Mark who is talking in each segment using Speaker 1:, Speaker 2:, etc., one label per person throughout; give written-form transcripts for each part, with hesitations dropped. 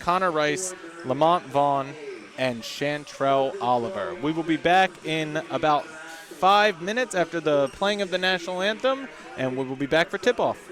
Speaker 1: Connor Rice, Lamont Vaughn, and Chantrell Oliver. We will be back in about 5 minutes after the playing of the national anthem, and we will be back for tip-off.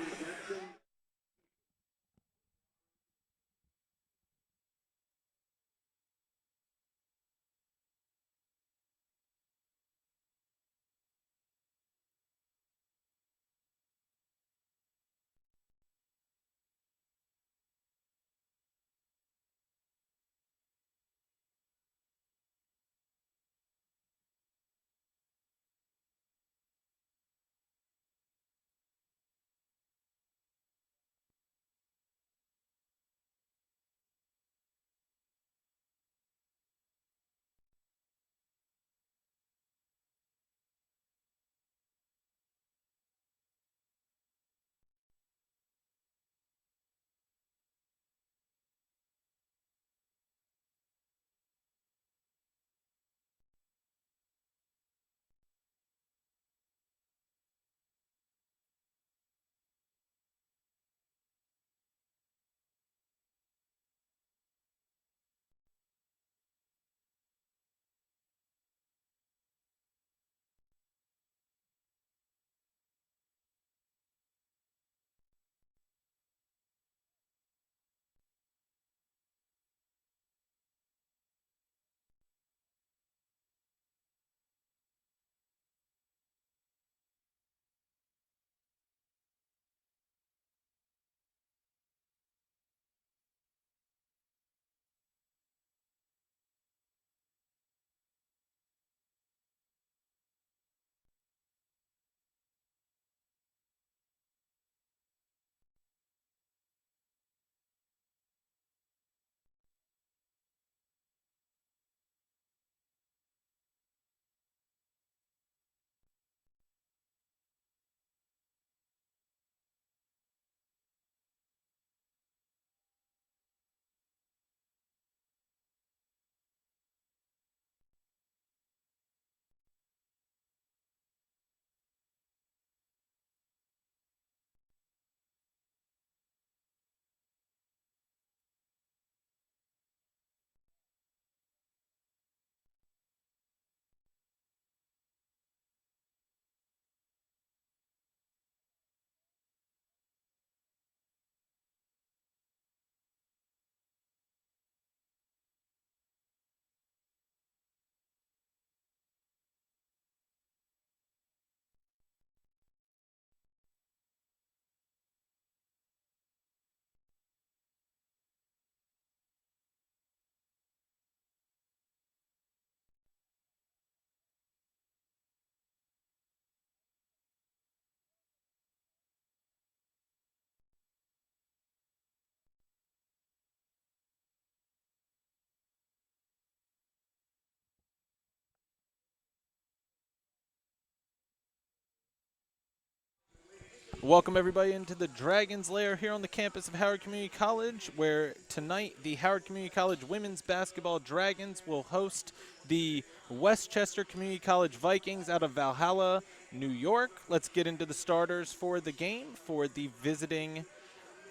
Speaker 1: Welcome everybody into the Dragon's Lair here on the campus of Howard Community College, where tonight the Howard Community College women's basketball Dragons will host the Westchester Community College Vikings out of Valhalla, New York. Let's get into the starters for the game for the visiting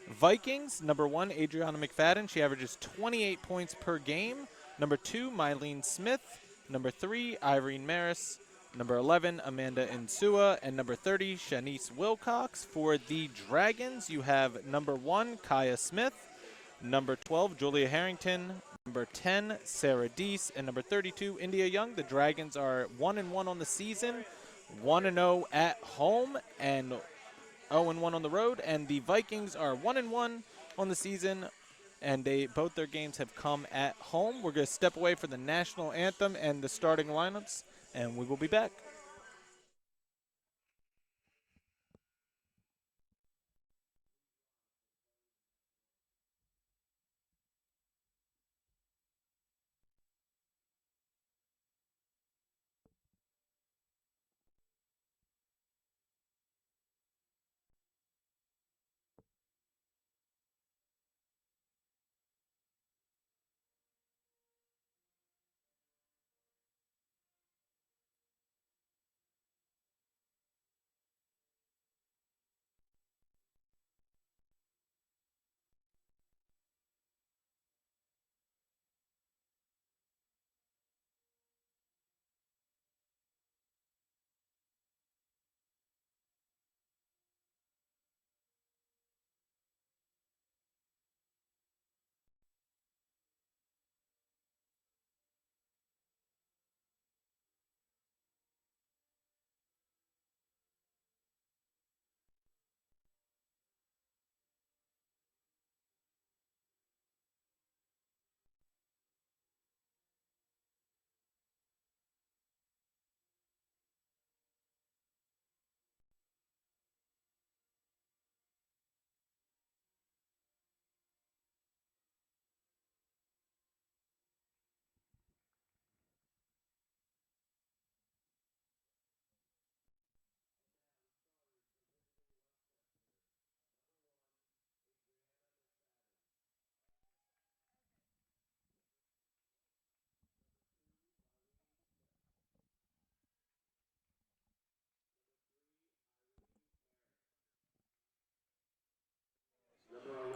Speaker 1: Vikings. Number 1, Adriana McFadden. She averages 28 points per game. Number 2, Mylene Smith. Number 3, Irene Maris. Number 11, Amanda Insua. And number 30, Shanice Wilcox. For the Dragons, you have number 1, Kaya Smith. Number 12, Julia Harrington. Number 10, Sarah Deese. And number 32, India Young. The Dragons are 1-1 on the season, 1-0 at home, and 0-1 on the road, and the Vikings are 1-1 on the season, and both their games have come at home. We're going to step away for the national anthem and the starting lineups, and we will be back.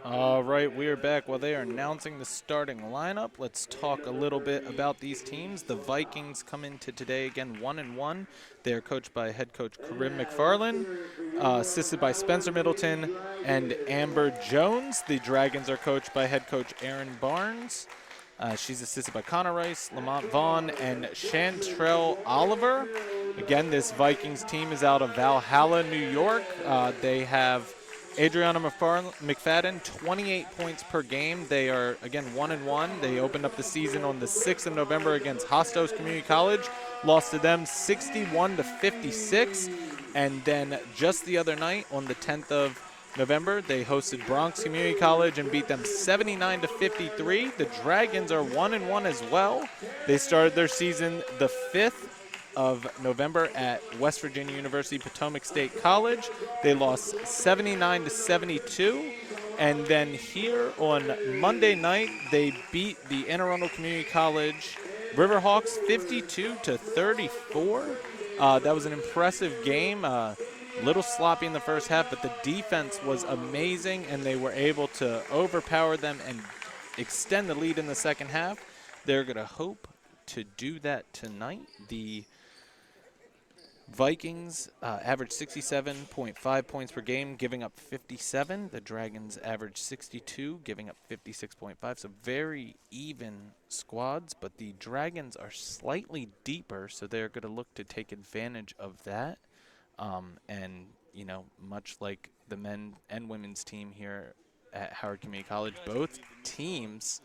Speaker 1: All right, we are back. While they are announcing the starting lineup, let's talk a little bit about these teams. The Vikings come into today again 1-1. They are coached by head coach Karim McFarland, assisted by Spencer Middleton and Amber Jones. The Dragons are coached by head coach Aaron Barnes. She's assisted by Connor Rice, Lamont Vaughn, and Chantrell Oliver. Again, this Vikings team is out of Valhalla, New York. They have Adriana McFadden, 28 points per game. They are, again, 1-1. They opened up the season on the 6th of November against Hostos Community College, lost to them 61-56. And then just the other night, on the 10th of November, they hosted Bronx Community College and beat them 79-53. The Dragons are 1-1 as well. They started their season the 5th of November at West Virginia University Potomac State College. They lost 79-72. And then here on Monday night, they beat the Anne Arundel Community College Riverhawks 52-34. That was an impressive game. Little sloppy in the first half, but the defense was amazing, and they were able to overpower them and extend the lead in the second half. They're going to hope to do that tonight. The Vikings averaged 67.5 points per game, giving up 57. The Dragons averaged 62, giving up 56.5. So very even squads, but the Dragons are slightly deeper, so they're going to look to take advantage of that. And, you know, much like the men and women's team here at Howard Community College, both teams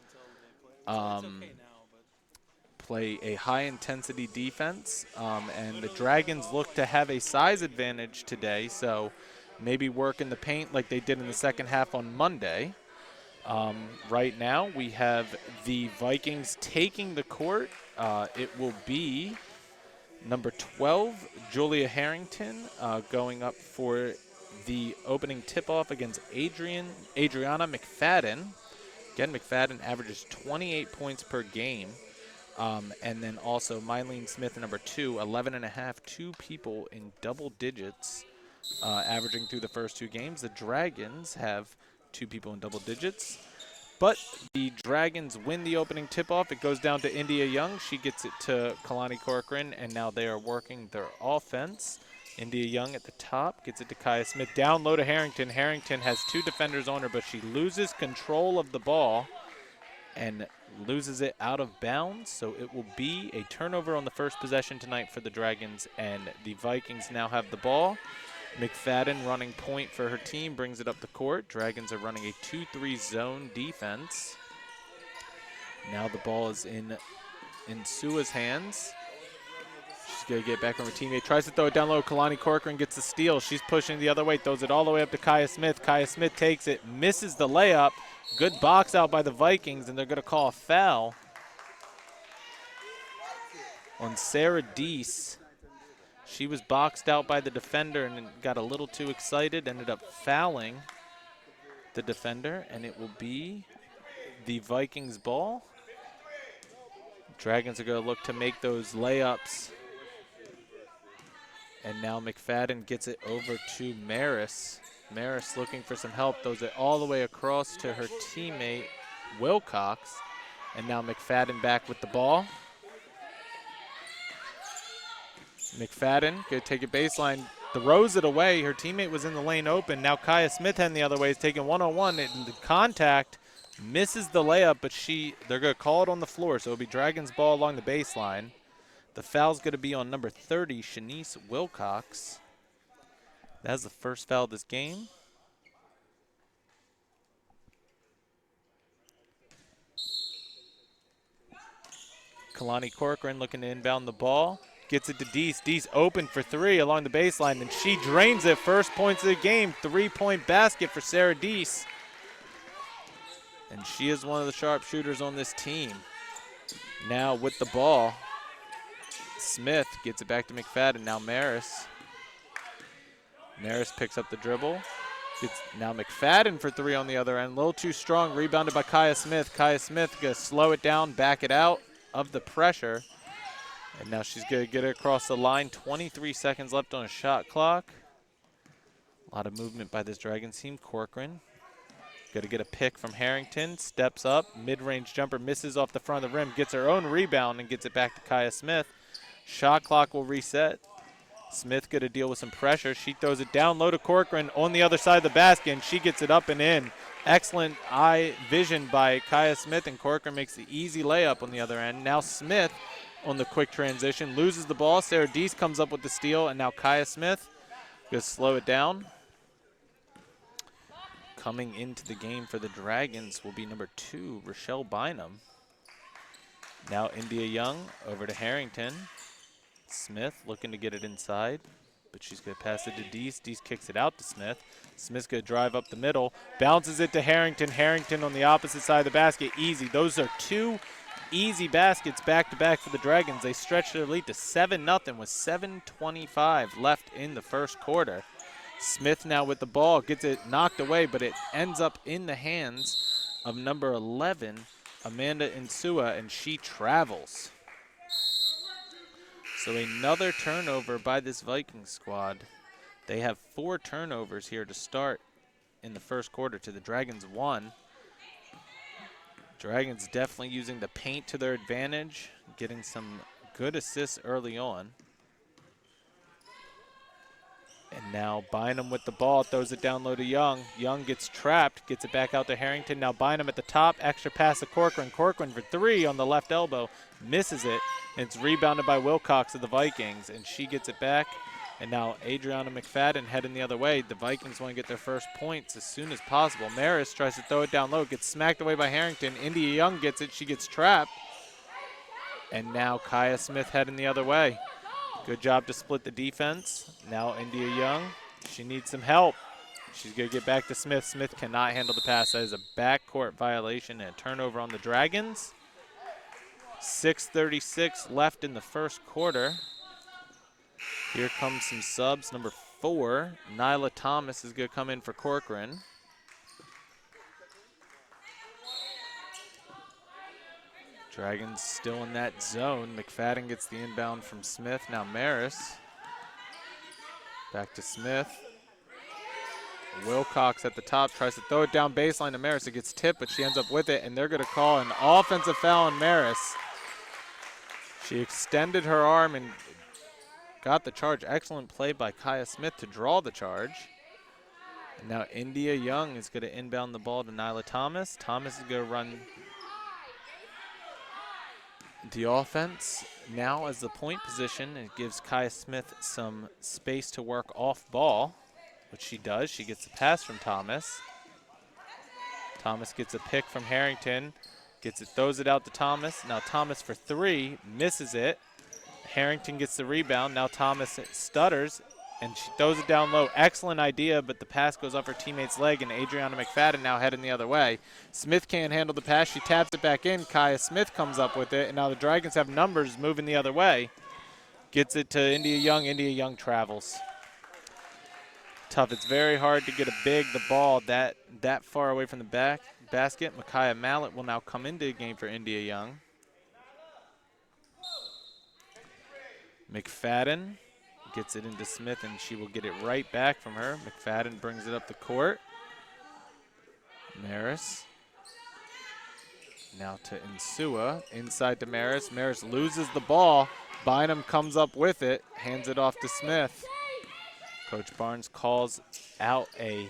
Speaker 1: play a high-intensity defense, and the Dragons look to have a size advantage today, so maybe work in the paint like they did in the second half on Monday. Right now, we have the Vikings taking the court. It will be number 12, Julia Harrington, going up for the opening tip-off against Adriana McFadden. Again, McFadden averages 28 points per game. And then also Mylene Smith, number 2, 11.5, 2 people in double digits, averaging through the first 2 games. The Dragons have 2 people in double digits. But the Dragons win the opening tip-off. It goes down to India Young. She gets it to Kalani Corcoran, and now they are working their offense. India Young at the top gets it to Kaya Smith. Down low to Harrington. Harrington has 2 defenders on her, but she loses control of the ball and loses it out of bounds. So it will be a turnover on the first possession tonight for the Dragons, and the Vikings now have the ball. McFadden running point for her team, brings it up the court. Dragons are running a 2-3 zone defense. Now the ball is in Sua's hands. She's going to get back on her teammate. Tries to throw it down low. Kalani Corcoran gets the steal. She's pushing the other way. Throws it all the way up to Kaya Smith. Kaya Smith takes it, misses the layup. Good box out by the Vikings, and they're going to call a foul on Sarah Deese. She was boxed out by the defender and got a little too excited, ended up fouling the defender, and it will be the Vikings ball. Dragons are going to look to make those layups. And now McFadden gets it over to Maris. Maris looking for some help, throws it all the way across to her teammate, Wilcox. And now McFadden back with the ball. McFadden could take a baseline, throws it away. Her teammate was in the lane open. Now Kaya Smith heading the other way is taking one-on-one. And the contact misses the layup, but they're going to call it on the floor. So it'll be Dragons ball along the baseline. The foul's going to be on number 30, Shanice Wilcox. That's the first foul of this game. Kalani Corcoran looking to inbound the ball. Gets it to Deese. Deese open for 3 along the baseline, and she drains it. First points of the game. 3-point basket for Sarah Deese. And she is one of the sharpshooters on this team. Now with the ball, Smith gets it back to McFadden. Now Maris. Maris picks up the dribble. It's now McFadden for 3 on the other end. A little too strong. Rebounded by Kaya Smith. Kaya Smith going to slow it down, back it out of the pressure. And now she's going to get it across the line. 23 seconds left on a shot clock. A lot of movement by this Dragons team. Corcoran Going to get a pick from Harrington. Steps up. Mid-range jumper misses off the front of the rim. Gets her own rebound and gets it back to Kaya Smith. Shot clock will reset. Smith going to deal with some pressure. She throws it down low to Corcoran on the other side of the basket, and she gets it up and in. Excellent eye vision by Kaya Smith, and Corcoran makes the easy layup on the other end. Now Smith on the quick transition loses the ball. Sarah Deese comes up with the steal, and now Kaya Smith going to slow it down. Coming into the game for the Dragons will be number 2, Rochelle Bynum. Now India Young over to Harrington. Smith looking to get it inside, but she's going to pass it to Deese. Deese kicks it out to Smith. Smith's going to drive up the middle, bounces it to Harrington. Harrington on the opposite side of the basket, easy. Those are 2 easy baskets back-to-back for the Dragons. They stretch their lead to 7-0 with 7:25 left in the first quarter. Smith now with the ball, gets it knocked away, but it ends up in the hands of number 11, Amanda Insua, and she travels. So another turnover by this Vikings squad. They have 4 turnovers here to start in the first quarter to the Dragons 1. Dragons definitely using the paint to their advantage, getting some good assists early on. And now Bynum with the ball, throws it down low to Young. Young gets trapped, gets it back out to Harrington. Now Bynum at the top, extra pass to Corcoran. Corcoran for 3 on the left elbow, misses it. And it's rebounded by Wilcox of the Vikings, and she gets it back. And now Adriana McFadden heading the other way. The Vikings want to get their first points as soon as possible. Maris tries to throw it down low, gets smacked away by Harrington. India Young gets it, she gets trapped. And now Kaya Smith heading the other way. Good job to split the defense. Now India Young, she needs some help. She's going to get back to Smith. Smith cannot handle the pass. That is a backcourt violation and a turnover on the Dragons. 6:36 left in the first quarter. Here comes some subs. Number 4, Nyla Thomas is going to come in for Corcoran. Dragons still in that zone. McFadden gets the inbound from Smith. Now Maris. Back to Smith. Wilcox at the top tries to throw it down baseline to Maris. It gets tipped, but she ends up with it, and they're going to call an offensive foul on Maris. She extended her arm and got the charge. Excellent play by Kaya Smith to draw the charge. And now India Young is going to inbound the ball to Nyla Thomas. Thomas is going to run the offense now as the point position. It gives Kaya Smith some space to work off ball, which she does. She gets the pass from Thomas. Thomas gets a pick from Harrington. Gets it, throws it out to Thomas. Now Thomas for 3, misses it. Harrington gets the rebound. Now Thomas stutters, and she throws it down low. Excellent idea, but the pass goes off her teammate's leg, and Adriana McFadden now heading the other way. Smith can't handle the pass. She taps it back in. Kaya Smith comes up with it, and now the Dragons have numbers moving the other way. Gets it to India Young. India Young travels. Tough. It's very hard to get a big, the ball that far away from the basket. Micaiah Mallett will now come into the game for India Young. McFadden gets it into Smith, and she will get it right back from her. McFadden brings it up the court. Maris. Now to Insua. Inside to Maris. Maris loses the ball. Bynum comes up with it. Hands it off to Smith. Coach Barnes calls out a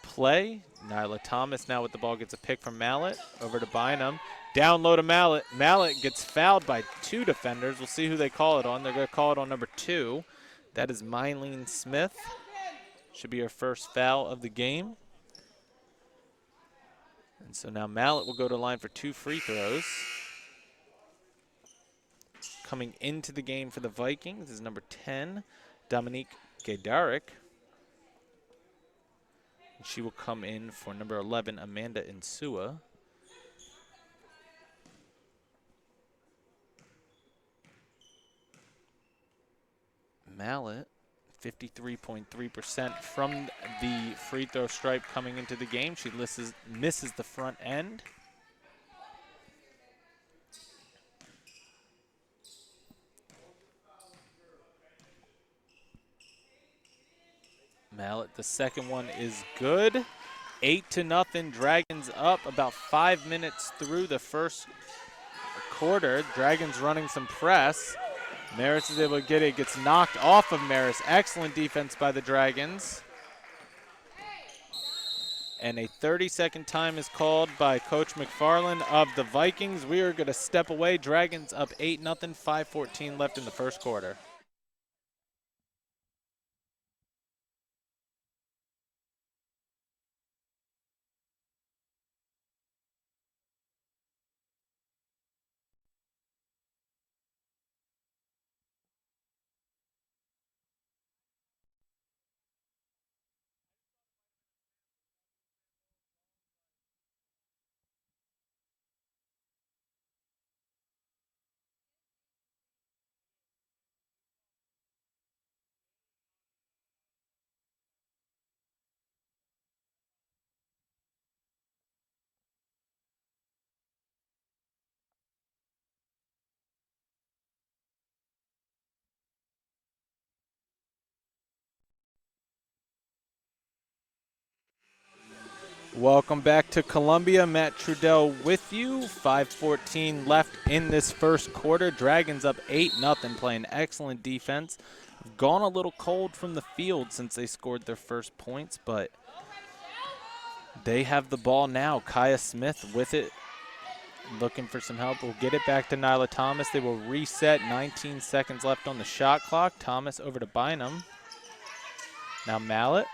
Speaker 1: play. Nyla Thomas now with the ball gets a pick from Mallett. Over to Bynum. Down low to Mallett. Mallett gets fouled by 2 defenders. We'll see who they call it on. They're going to call it on number 2. That is Mylene Smith. Should be her first foul of the game. And so now Mallett will go to the line for 2 free throws. Coming into the game for the Vikings is number 10, Dominique Gaydarik. She will come in for number 11, Amanda Insua. Mallett, 53.3% from the free throw stripe coming into the game. She misses the front end. Mallett, the second one is good. 8-0, Dragons up about 5 minutes through the first quarter. Dragons running some press. Maris is able to get it, gets knocked off of Maris. Excellent defense by the Dragons. And a 30-second time is called by Coach McFarland of the Vikings. We are going to step away. Dragons up 8-0, 5:14 left in the first quarter. Welcome back to Columbia. Matt Trudell with you. 5:14 left in this first quarter. Dragons up 8-0, playing excellent defense. Gone a little cold from the field since they scored their first points, but they have the ball now. Kaya Smith with it, looking for some help. We'll get it back to Nyla Thomas. They will reset. 19 seconds left on the shot clock. Thomas over to Bynum. Now Mallett.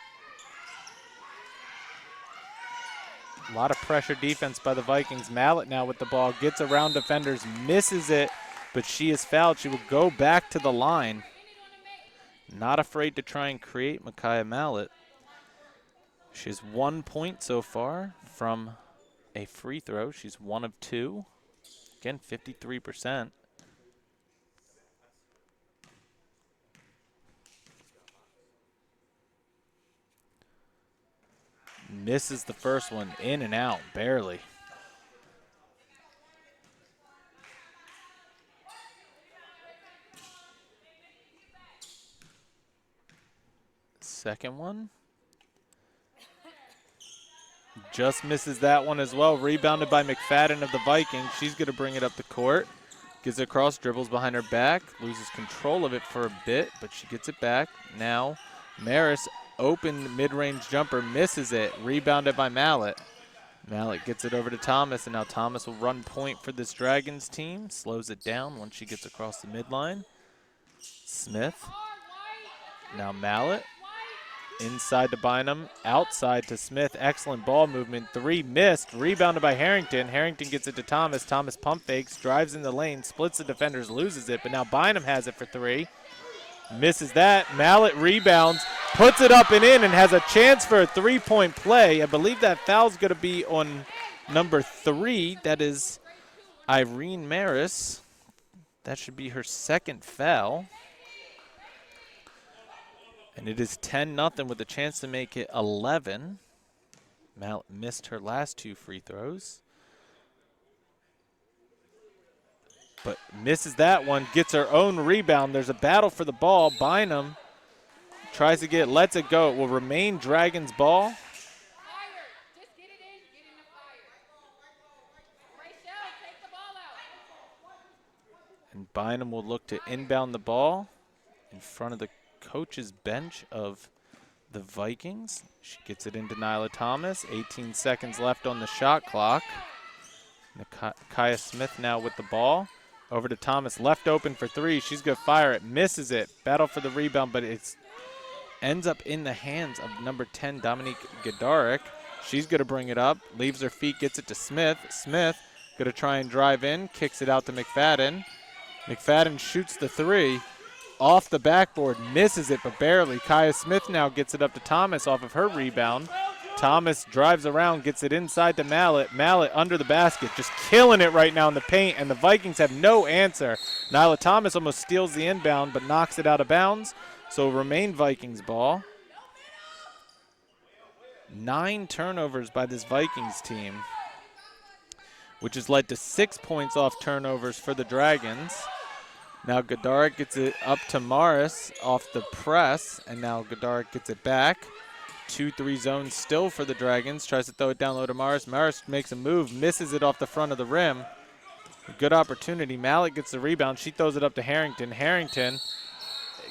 Speaker 1: A lot of pressure defense by the Vikings. Mallett now with the ball, gets around defenders, misses it, but she is fouled. She will go back to the line. Not afraid to try and create Micaiah Mallett. She has 1 point so far from a free throw. She's 1 of 2. Again, 53%. Misses the first one, in and out, barely. Second one. Just misses that one as well. Rebounded by McFadden of the Vikings. She's going to bring it up the court. Gets it across, dribbles behind her back. Loses control of it for a bit, but she gets it back. Now Maris, open mid-range jumper, misses it. Rebounded by Mallett. Mallett gets it over to Thomas, and now Thomas will run point for this Dragons team. Slows it down once she gets across the midline. Smith. Now Mallett. Inside to Bynum, outside to Smith. Excellent ball movement. 3 missed. Rebounded by Harrington. Harrington gets it to Thomas. Thomas pump fakes, drives in the lane, splits the defenders, loses it, but now Bynum has it for 3. Misses that. Mallett rebounds, puts it up and in, and has a chance for a 3-point play. I believe that foul's going to be on number 3. That is Irene Maris. That should be her second foul. And it is 10-0 with a chance to make it 11. Mallett missed her last 2 free throws, but misses that one, gets her own rebound. There's a battle for the ball. Bynum tries to get, lets it go. It will remain Dragons ball. And Bynum will look to inbound the ball in front of the coach's bench of the Vikings. She gets it into Nyla Thomas. 18 seconds left on the shot clock. Kaya Smith now with the ball. Over to Thomas, left open for 3. She's going to fire it, misses it. Battle for the rebound, but it ends up in the hands of number 10, Dominique Gedarik. She's going to bring it up, leaves her feet, gets it to Smith. Smith going to try and drive in, kicks it out to McFadden. McFadden shoots the 3. Off the backboard, misses it, but barely. Kaya Smith now gets it up to Thomas off of her rebound. Thomas drives around, gets it inside to Mallett. Mallett under the basket, just killing it right now in the paint, and the Vikings have no answer. Nyla Thomas almost steals the inbound, but knocks it out of bounds, so remain Vikings ball. 9 turnovers by this Vikings team, which has led to 6 points off turnovers for the Dragons. Now Gedarik gets it up to Morris off the press, and now Gedarik gets it back. 2-3 zone still for the Dragons. Tries to throw it down low to Morris. Morris makes a move, misses it off the front of the rim. A good opportunity. Mallett gets the rebound. She throws it up to Harrington. Harrington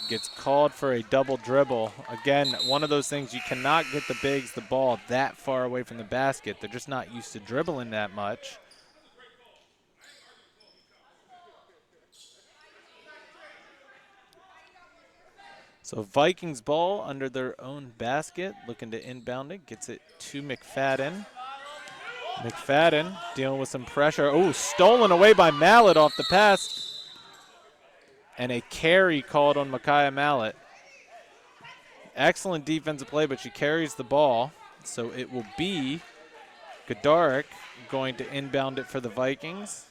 Speaker 1: gets called for a double dribble. Again, one of those things, you cannot get the bigs the ball that far away from the basket. They're just not used to dribbling that much. So Vikings ball under their own basket, looking to inbound it. Gets it to McFadden. McFadden dealing with some pressure. Oh, stolen away by Mallett off the pass. And a carry called on Micaiah Mallett. Excellent defensive play, but she carries the ball. So it will be Godarik going to inbound it for the Vikings.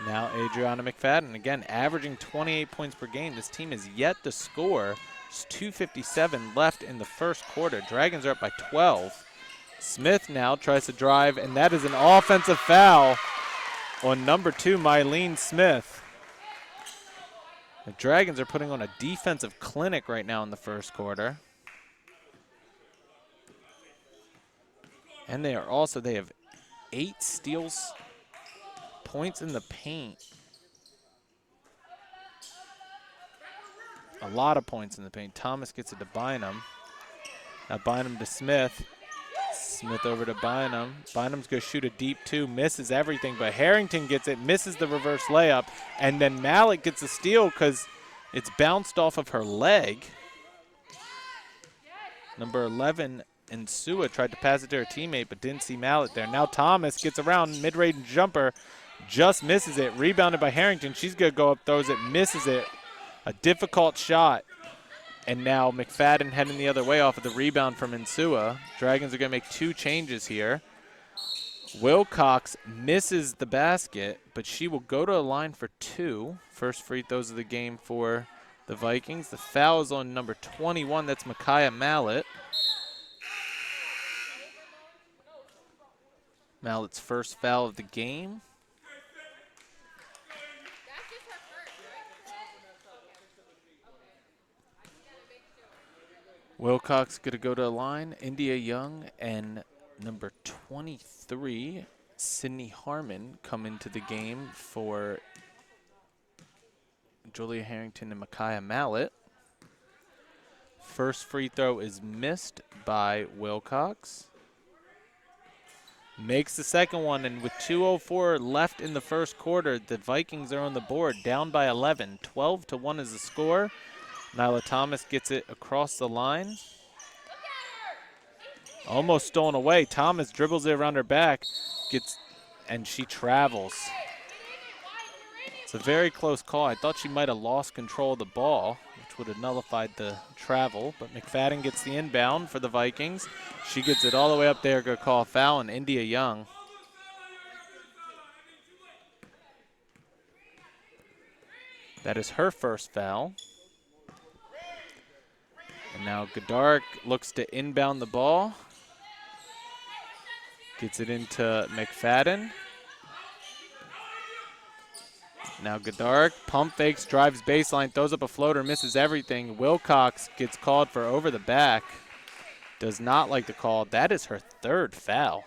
Speaker 1: Now Adriana McFadden, again, averaging 28 points per game. This team is yet to score. There's 2:57 left in the first quarter. Dragons are up by 12. Smith now tries to drive, and that is an offensive foul on number 2, Mylene Smith. The Dragons are putting on a defensive clinic right now in the first quarter. And they have 8 steals, points in the paint. A lot of points in the paint. Thomas gets it to Bynum. Now Bynum to Smith. Smith over to Bynum. Bynum's going to shoot a deep 2, misses everything, but Harrington gets it, misses the reverse layup, and then Mallett gets a steal because it's bounced off of her leg. Number 11, Insua, tried to pass it to her teammate, but didn't see Mallett there. Now Thomas gets around, mid-range jumper, just misses it, rebounded by Harrington. She's going to go up, throws it, misses it. A difficult shot. And now McFadden heading the other way off of the rebound from Insua. Dragons are going to make 2 changes here. Wilcox misses the basket, but she will go to a line for 2. First free throws of the game for the Vikings. The foul is on number 21. That's Micaiah Mallett. Mallett's first foul of the game. Wilcox going to go to a line. India Young and number 23, Sydney Harmon, come into the game for Julia Harrington and Micaiah Mallett. First free throw is missed by Wilcox. Makes the second one, and with 2:04 left in the first quarter, the Vikings are on the board, down by 11. 12-1 is the score. Nyla Thomas gets it across the line. Almost stolen away. Thomas dribbles it around her back, and she travels. It's a very close call. I thought she might have lost control of the ball, which would have nullified the travel, but McFadden gets the inbound for the Vikings. She gets it all the way up there, going to call a foul on India Young. That is her first foul. And now Godarik looks to inbound the ball. Gets it into McFadden. Now Godarik pump fakes, drives baseline, throws up a floater, misses everything. Wilcox gets called for over the back. Does not like the call. That is her 3rd foul.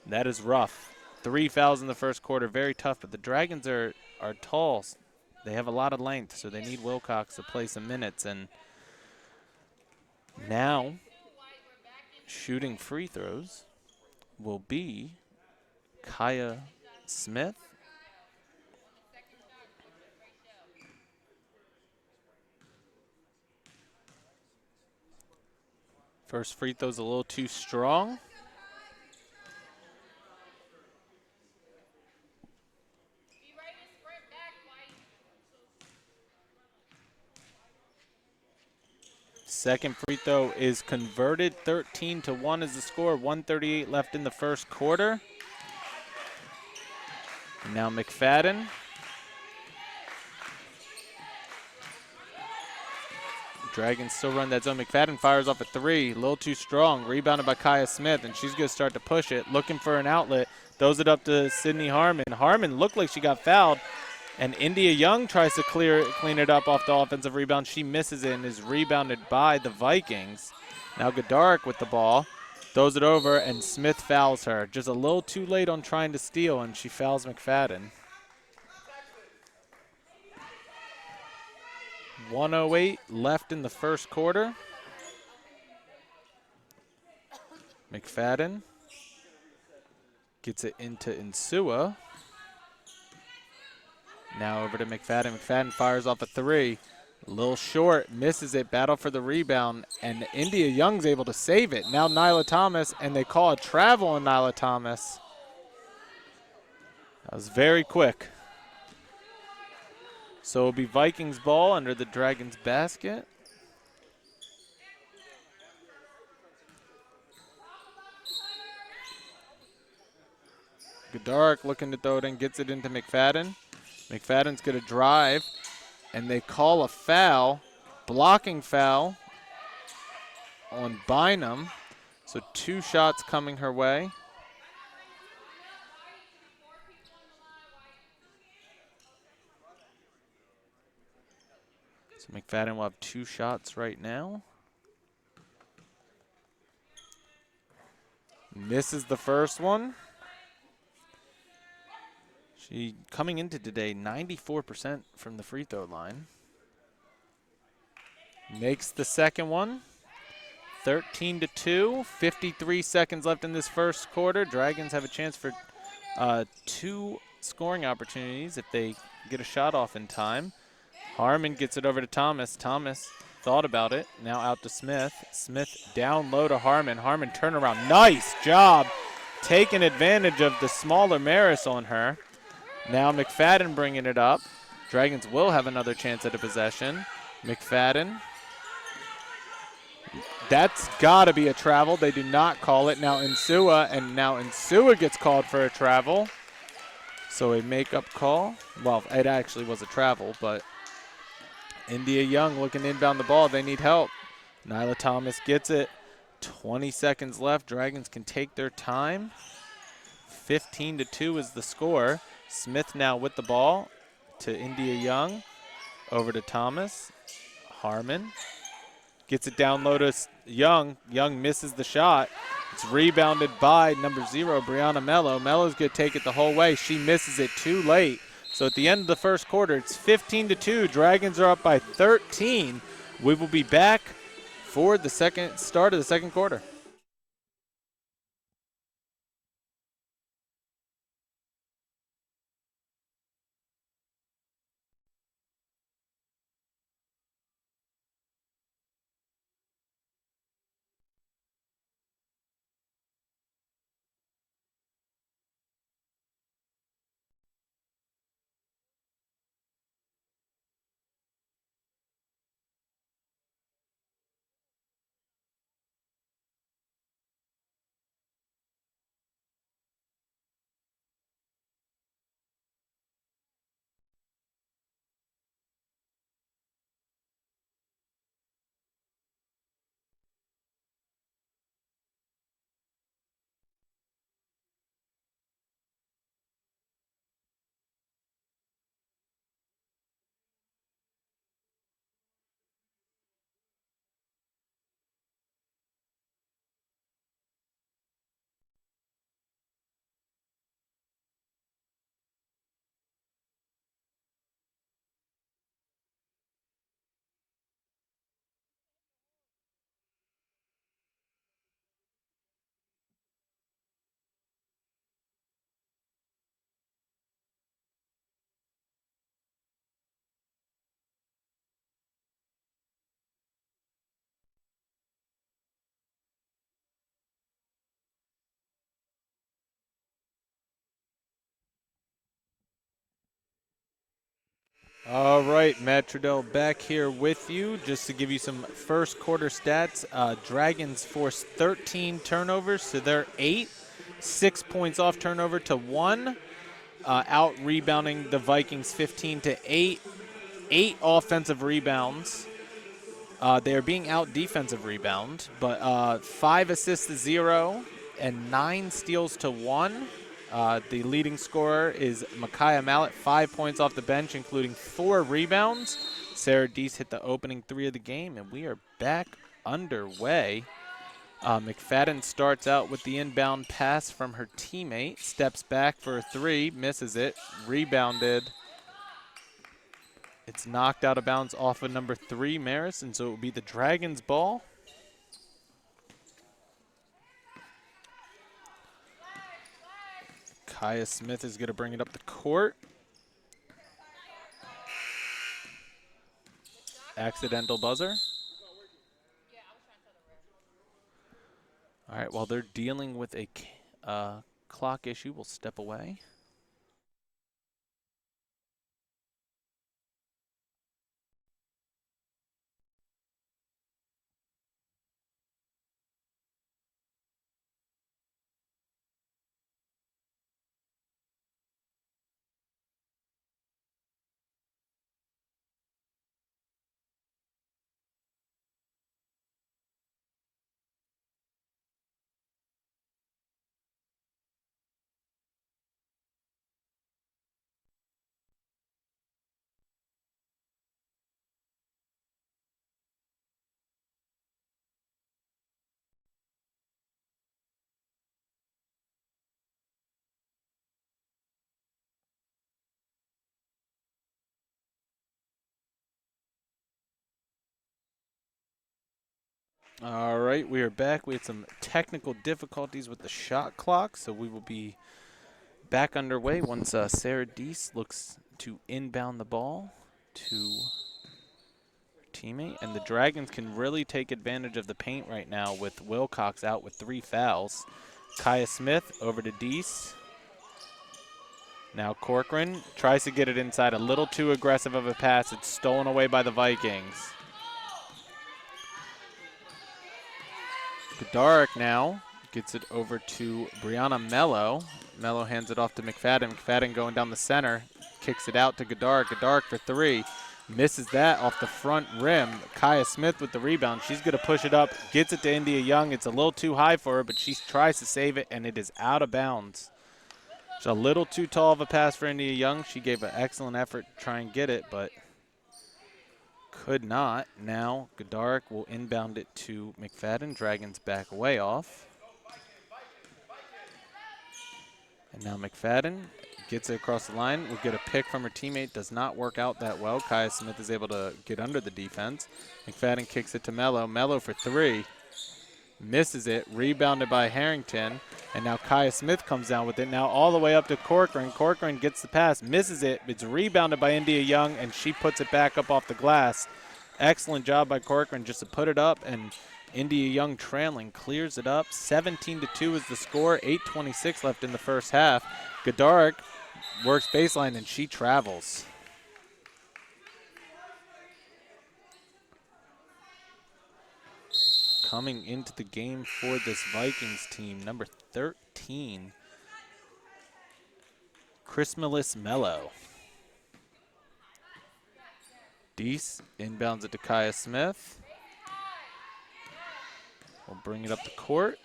Speaker 1: That is rough. 3 fouls in the first quarter, very tough, but the Dragons are tall. They have a lot of length, so they need Wilcox to play some minutes. And now, shooting free throws will be Kaya Smith. First free throw's a little too strong. Second free throw is converted. 13-1 is the score. 1:38 left in the first quarter. And now McFadden. Dragons still run that zone. McFadden fires off a 3. A little too strong. Rebounded by Kaya Smith, and she's going to start to push it. Looking for an outlet. Throws it up to Sydney Harmon. Harmon looked like she got fouled. And India Young tries to clean it up off the offensive rebound. She misses it and is rebounded by the Vikings. Now Godarik with the ball. Throws it over, and Smith fouls her. Just a little too late on trying to steal, and she fouls McFadden. 1:08 left in the first quarter. McFadden gets it into Insua. Now over to McFadden. McFadden fires off a three. A little short, misses it, battle for the rebound, and India Young's able to save it. Now Nyla Thomas, and they call a travel on Nyla Thomas. That was very quick. So it'll be Vikings ball under the Dragons basket. Godarik looking to throw it in, gets it into McFadden. McFadden's going to drive, and they call a foul, blocking foul on Bynum. So 2 shots coming her way. So McFadden will have 2 shots right now. Misses the first one. She coming into today 94% from the free throw line. Makes the second one. 13-2, 53 seconds left in this first quarter. Dragons have a chance for 2 scoring opportunities if they get a shot off in time. Harmon gets it over to Thomas. Thomas thought about it. Now out to Smith. Smith down low to Harmon. Harmon turnaround. Nice job taking advantage of the smaller Maris on her. Now McFadden bringing it up. Dragons will have another chance at a possession. McFadden. That's got to be a travel. They do not call it. Now Insua, and now Insua gets called for a travel. So a makeup call. Well, it actually was a travel, but India Young looking to inbound the ball. They need help. Nyla Thomas gets it. 20 seconds left. Dragons can take their time. 15-2 is the score. Smith now with the ball to India Young. Over to Thomas. Harmon gets it down low to Young. Young misses the shot. It's rebounded by number 0, Brianna Mello. Mello's going to take it the whole way. She misses it too late. So at the end of the first quarter, it's 15-2. Dragons are up by 13. We will be back for the start of the second quarter. All right, Matt Trudell back here with you just to give you some first quarter stats. Dragons forced 13 turnovers to their 8, 6 points off turnover to 1, out rebounding the Vikings 15-8, 8 offensive rebounds. They are being out defensive rebound, but 5 assists to 0 and 9 steals to 1. The leading scorer is Micaiah Mallett, 5 points off the bench, including 4 rebounds. Sarah Deese hit the opening 3 of the game, and we are back underway. McFadden starts out with the inbound pass from her teammate, steps back for a 3, misses it, rebounded. It's knocked out of bounds off of number 3, Maris, and so it will be the Dragons' ball. Kaya Smith is going to bring it up the court. Accidental buzzer. All right, while they're dealing with a clock issue, we'll step away. All right, we are back. We had some technical difficulties with the shot clock, so we will be back underway once Sarah Deese looks to inbound the ball to her teammate. And the Dragons can really take advantage of the paint right now with Wilcox out with 3 fouls. Kaya Smith over to Deese. Now Corcoran tries to get it inside. A little too aggressive of a pass. It's stolen away by the Vikings. Godarik now gets it over to Brianna Mello. Mello hands it off to McFadden. McFadden going down the center. Kicks it out to Godarik. Godarik for 3. Misses that off the front rim. Kaya Smith with the rebound. She's going to push it up. Gets it to India Young. It's a little too high for her, but she tries to save it, and it is out of bounds. It's a little too tall of a pass for India Young. She gave an excellent effort to try and get it, but could not. Now Godarik will inbound it to McFadden. Dragons back away off. And now McFadden gets it across the line. Will get a pick from her teammate. Does not work out that well. Kaya Smith is able to get under the defense. McFadden kicks it to Mello. Mello for 3. Misses it. Rebounded by Harrington. And now Kaya Smith comes down with it. Now all the way up to Corcoran. Corcoran gets the pass. Misses it. It's rebounded by India Young, and she puts it back up off the glass. Excellent job by Corcoran just to put it up, and India Young trailing clears it up. 17-2 is the score. 8:26 left in the first half. Godarik works baseline, and she travels. Coming into the game for this Vikings team, number 13, Christmas Mello. Deese inbounds it to Kaya Smith. We'll bring it up the court.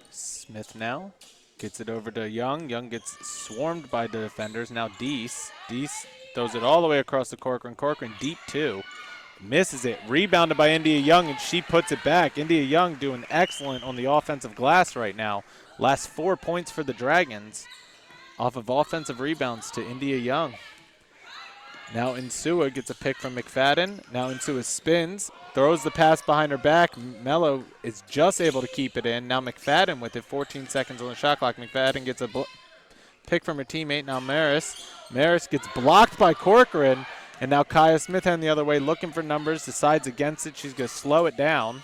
Speaker 1: Smith now gets it over to Young. Young gets swarmed by the defenders. Now Deese. Deese throws it all the way across the Corcoran. Corcoran deep 2. Misses it. Rebounded by India Young, and she puts it back. India Young doing excellent on the offensive glass right now. Last 4 points for the Dragons off of offensive rebounds to India Young. Now Insua gets a pick from McFadden. Now Insua spins, throws the pass behind her back. Mello is just able to keep it in. Now McFadden with it, 14 seconds on the shot clock. McFadden gets a pick from her teammate. Now Maris. Maris gets blocked by Corcoran. And now Kaya Smith on the other way looking for numbers, decides against it. She's going to slow it down.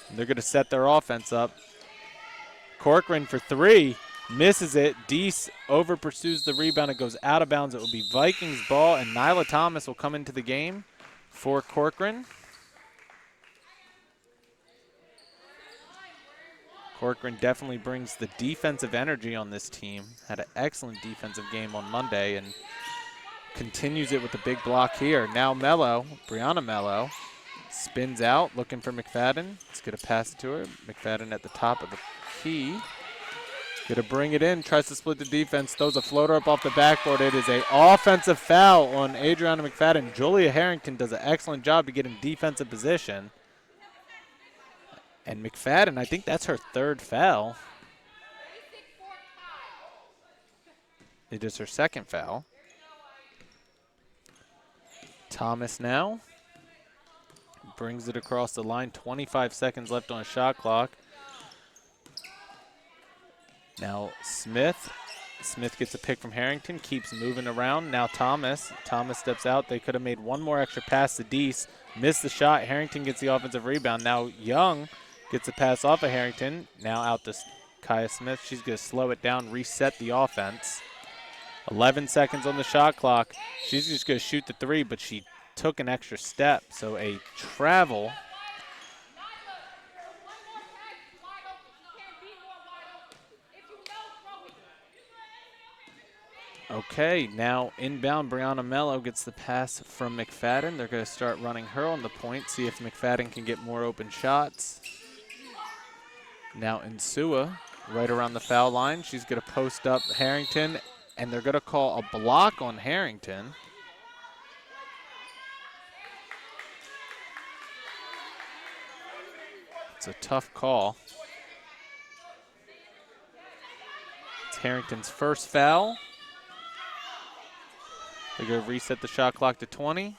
Speaker 1: And they're going to set their offense up. Corcoran for 3. Misses it. Deese over pursues the rebound. It goes out of bounds. It will be Vikings ball, and Nyla Thomas will come into the game for Corcoran. Corcoran definitely brings the defensive energy on this team. Had an excellent defensive game on Monday and continues it with a big block here. Now Mello, Brianna Mello, spins out looking for McFadden. It's going to pass it to her. McFadden at the top of the key. Gonna bring it in, tries to split the defense, throws a floater up off the backboard. It is an offensive foul on Adriana McFadden. Julia Harrington does an excellent job to get in defensive position. And McFadden, I think that's her third foul. It is her second foul. Thomas now brings it across the line. 25 seconds left on a shot clock. Now Smith. Smith gets a pick from Harrington, keeps moving around. Now Thomas. Thomas steps out. They could have made one more extra pass to Deese. Missed the shot. Harrington gets the offensive rebound. Now Young gets a pass off of Harrington. Now out to Kaya Smith. She's going to slow it down, reset the offense. 11 seconds on the shot clock. She's just going to shoot the three, but she took an extra step. So a travel. Okay, now inbound, Brianna Mello gets the pass from McFadden. They're going to start running her on the point, see if McFadden can get more open shots. Now Insua, right around the foul line. She's going to post up Harrington, and they're going to call a block on Harrington. It's a tough call. It's Harrington's first foul. They're going to reset the shot clock to 20.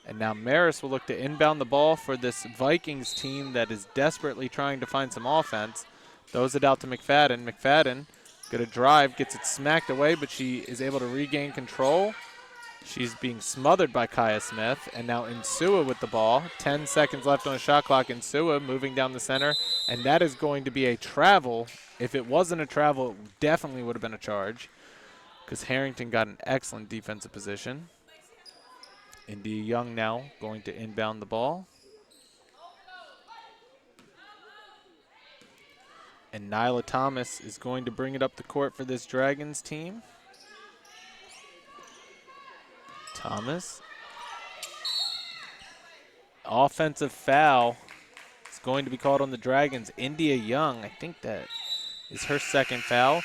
Speaker 1: And now Maris will look to inbound the ball for this Vikings team that is desperately trying to find some offense. Throws it out to McFadden. McFadden going to drive, gets it smacked away, but she is able to regain control. She's being smothered by Kaya Smith. And now Insua with the ball. 10 seconds left on the shot clock. Insua moving down the center. And that is going to be a travel. If it wasn't a travel, it definitely would have been a charge, because Harrington got an excellent defensive position. India Young now going to inbound the ball. And Nyla Thomas is going to bring it up the court for this Dragons team. Thomas. Offensive foul is going to be called on the Dragons. India Young, I think that is her second foul.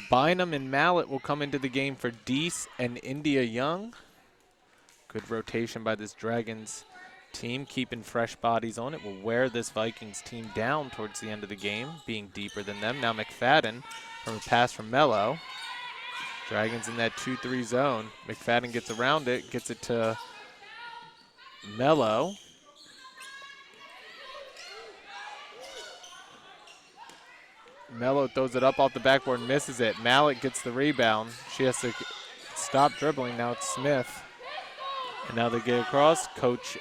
Speaker 1: Bynum and Mallet will come into the game for Deese and India Young. Good rotation by this Dragons team, keeping fresh bodies on it. Will wear this Vikings team down towards the end of the game, being deeper than them. Now McFadden from a pass from Mello. Dragons in that 2-3 zone. McFadden gets around it, gets it to Mello. Mello throws it up off the backboard and misses it. Mallet gets the rebound. She has to stop dribbling. Now it's Smith. And now they get across. Coach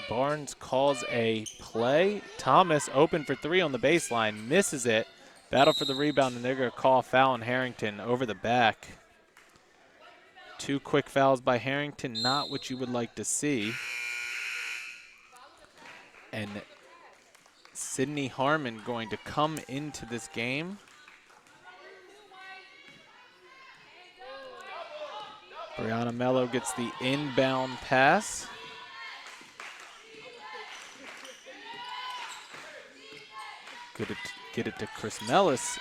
Speaker 1: Barnes calls a play. Thomas open for three on the baseline. Misses it. Battle for the rebound, and they're going to call a foul on Harrington over the back. Two quick fouls by Harrington. Not what you would like to see. And Sydney Harmon going to come into this game. Brianna Mello gets the inbound pass. Get it to Chris Mellis.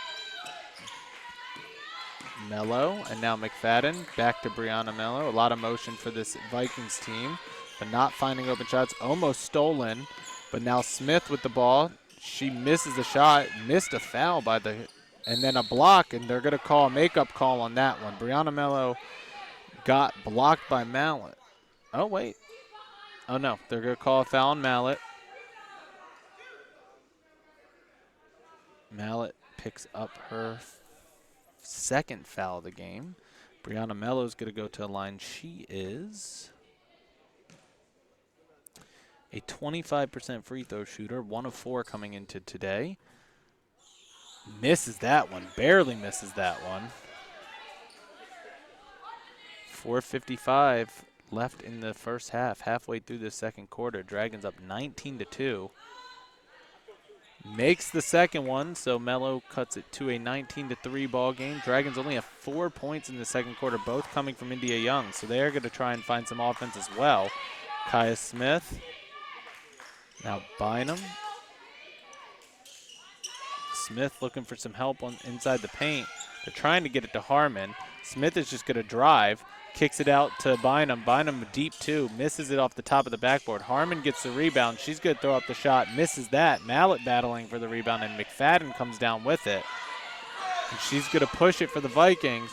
Speaker 1: Mello, and now McFadden. Back to Brianna Mello. A lot of motion for this Vikings team, but not finding open shots. Almost stolen. But now Smith with the ball. She misses the shot, missed a foul by the, and then a block, and they're going to call a makeup call on that one. Brianna Mello got blocked by Mallet. Oh, wait. Oh, no. They're going to call a foul on Mallet. Mallet picks up her second foul of the game. Brianna Mello is going to go to a line. She is a 25% free throw shooter, 1 of 4 coming into today. Misses that one, barely misses that one. 4:55 left in the first half, halfway through the second quarter. Dragons up 19-2. Makes the second one, so Mello cuts it to a 19-3 ball game. Dragons only have 4 points in the second quarter, both coming from India Young, so they're going to try and find some offense as well. Kaya Smith. Now Bynum. Smith looking for some help on inside the paint. They're trying to get it to Harmon. Smith is just going to drive, kicks it out to Bynum. Bynum deep two, misses it off the top of the backboard. Harmon gets the rebound. She's going to throw up the shot, misses that. Mallet battling for the rebound, and McFadden comes down with it. And she's going to push it for the Vikings.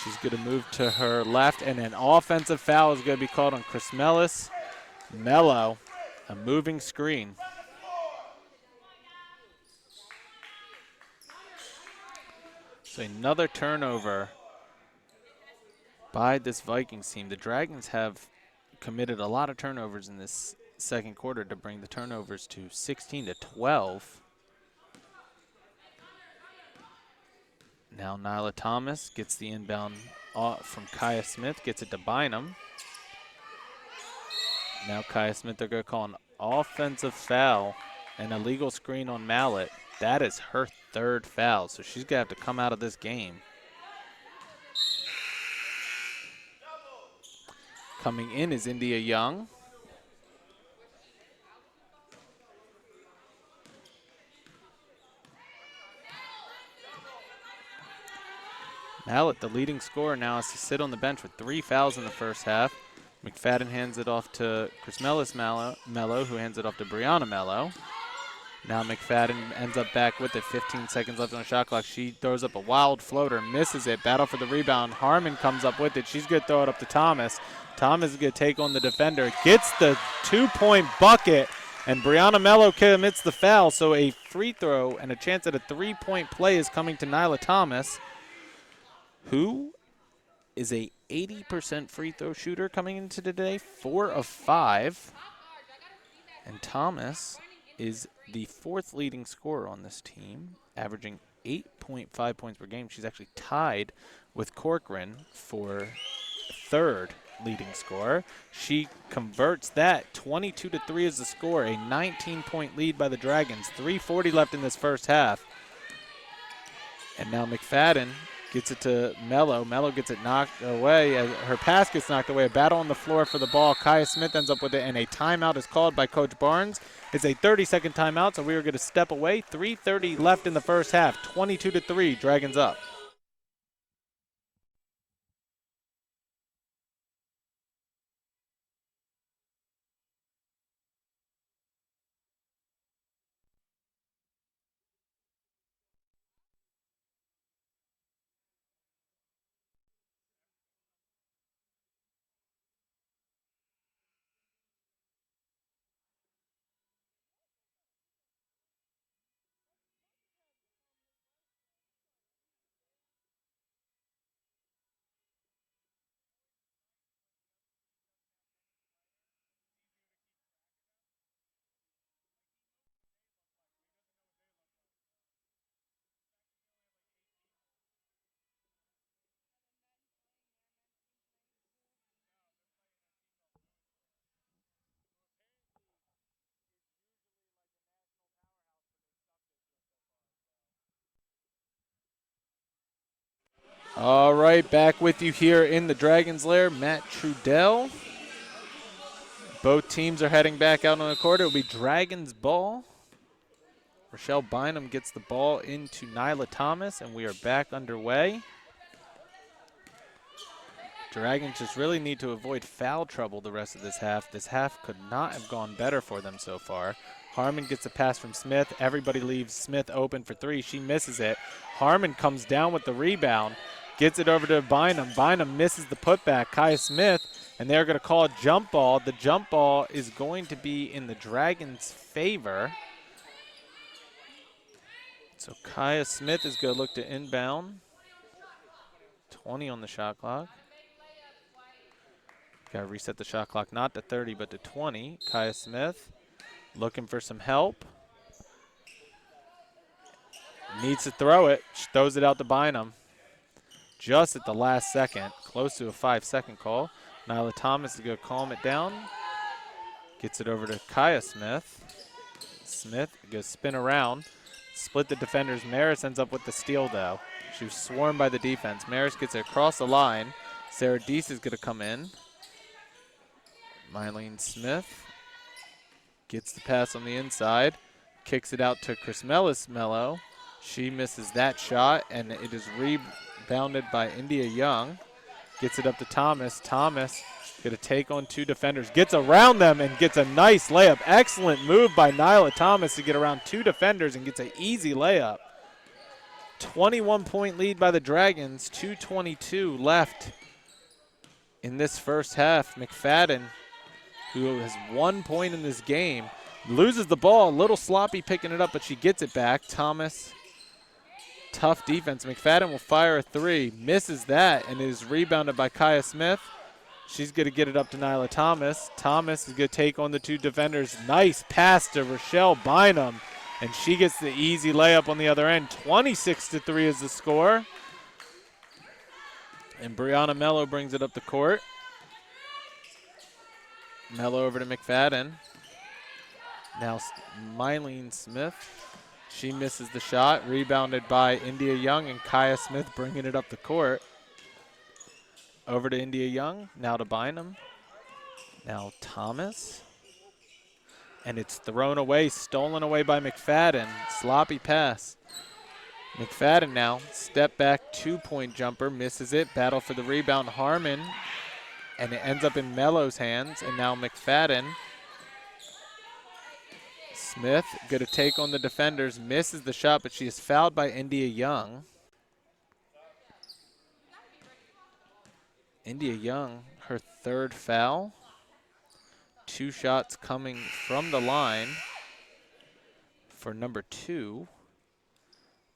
Speaker 1: She's going to move to her left, and an offensive foul is going to be called on Chris Mellis. Mello, a moving screen. So another turnover by this Vikings team. The Dragons have committed a lot of turnovers in this second quarter to bring the turnovers to 16-12. Now Nyla Thomas gets the inbound from Kaya Smith, gets it to Bynum. Now Kaya Smith, they're going to call an offensive foul, an illegal screen on Mallet. That is her third foul, so she's going to have to come out of this game. Coming in is India Young. Mallet, the leading scorer, now has to sit on the bench with 3 fouls in the first half. McFadden hands it off to Chris Mello, who hands it off to Brianna Mello. Now McFadden ends up back with it. 15 seconds left on the shot clock. She throws up a wild floater, misses it. Battle for the rebound. Harmon comes up with it. She's going to throw it up to Thomas. Thomas is going to take on the defender. Gets the 2-point bucket, and Brianna Mello commits the foul. So a free throw and a chance at a 3-point play is coming to Nyla Thomas, who is a 80% free throw shooter coming into today, 4 of 5. And Thomas is the 4th leading scorer on this team, averaging 8.5 points per game. She's actually tied with Corcoran for 3rd leading scorer. She converts that. 22-3 is the score, a 19-point lead by the Dragons. 3:40 left in this first half. And now McFadden gets it to Mello. Mello gets it knocked away. As her pass gets knocked away. A battle on the floor for the ball. Kaya Smith ends up with it, and a timeout is called by Coach Barnes. It's a 30-second timeout, so we are going to step away. 3:30 left in the first half. 22-3, Dragons up. All right, back with you here in the Dragons' lair. Matt Trudell. Both teams are heading back out on the court. It will be Dragons ball. Rochelle Bynum gets the ball into Nyla Thomas, and we are back underway. Dragons just really need to avoid foul trouble the rest of this half. This half could not have gone better for them so far. Harmon gets a pass from Smith. Everybody leaves Smith open for 3. She misses it. Harmon comes down with the rebound. Gets it over to Bynum. Bynum misses the putback. Kaya Smith, and they're going to call a jump ball. The jump ball is going to be in the Dragons' favor. So Kaya Smith is going to look to inbound. 20 on the shot clock. Got to reset the shot clock, not to 30, but to 20. Kaya Smith looking for some help. Needs to throw it. She throws it out to Bynum. Just at the last second, close to a 5-second call. Nyla Thomas is going to calm it down. Gets it over to Kaya Smith. Smith goes spin around. Split the defenders. Maris ends up with the steal, though. She was swarmed by the defense. Maris gets it across the line. Sarah Deese is going to come in. Mylene Smith gets the pass on the inside. Kicks it out to Chrismelis Mello. She misses that shot, and it is rebounded by India Young. Gets it up to Thomas. Thomas going to take on two defenders. Gets around them and gets a nice layup. Excellent move by Nyla Thomas to get around two defenders and gets an easy layup. 21-point lead by the Dragons. 2:22 left in this first half. McFadden, who has 1 point in this game, loses the ball. A little sloppy picking it up, but she gets it back. Thomas, tough defense. McFadden will fire a three. Misses that and is rebounded by Kaya Smith. She's going to get it up to Nyla Thomas. Thomas is going to take on the two defenders. Nice pass to Rochelle Bynum, and she gets the easy layup on the other end. 26-3 is the score. And Brianna Mello brings it up the court. Mello over to McFadden. Now Mylene Smith. She misses the shot. Rebounded by India Young, and Kaya Smith bringing it up the court. Over to India Young. Now to Bynum. Now Thomas. And it's thrown away, stolen away by McFadden. Sloppy pass. McFadden now, step back, 2-point jumper, misses it. Battle for the rebound, Harmon. And it ends up in Mello's hands. And now McFadden. Smith going to take on the defenders, misses the shot, but she is fouled by India Young. India Young, her third foul. 2 shots coming from the line for number 2.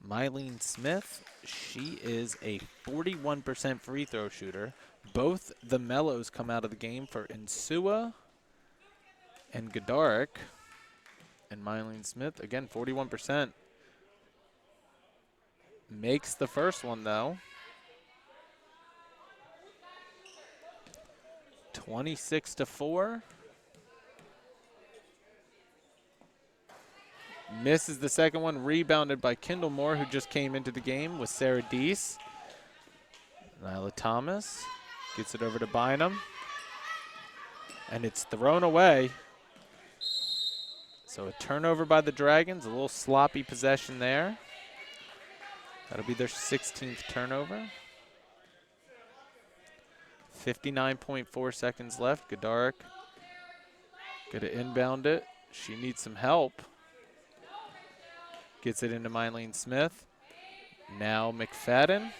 Speaker 1: Mylene Smith, she is a 41% free throw shooter. Both the Mellows come out of the game for Insua and Godaric. And Mylene Smith, again, 41%. Makes the first one, though. 26-4. Misses the second one, rebounded by Kendall Moore, who just came into the game with Sarah Deese. Nyla Thomas gets it over to Bynum. And it's thrown away. So a turnover by the Dragons, a little sloppy possession there. That'll be their 16th turnover. 59.4 seconds left. Godaric going to inbound it. She needs some help. Gets it into Mylene Smith. Now McFadden.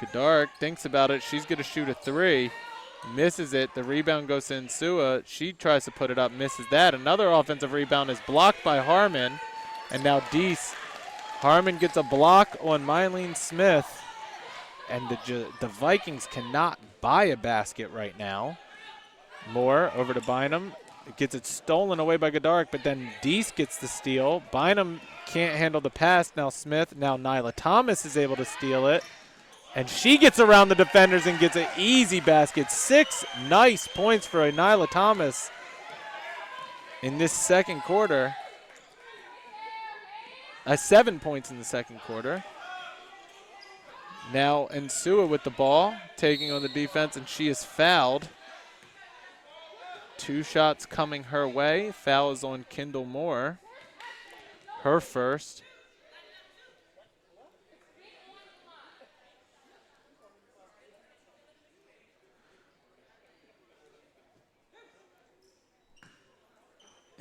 Speaker 1: Godaric thinks about it. She's going to shoot a three. Misses it. The rebound goes to Insua. She tries to put it up, misses that. Another offensive rebound is blocked by Harmon. And now Deese. Harmon gets a block on Mylene Smith. And the Vikings cannot buy a basket right now. Moore over to Bynum. Gets it stolen away by Godaric, but then Deese gets the steal. Bynum can't handle the pass. Now Smith. Now Nyla Thomas is able to steal it. And she gets around the defenders and gets an easy basket. 6 nice points for Nyla Thomas in this second quarter. 7 points in the second quarter. Now Insua with the ball, taking on the defense, and she is fouled. 2 shots coming her way. Foul is on Kendall Moore. Her first.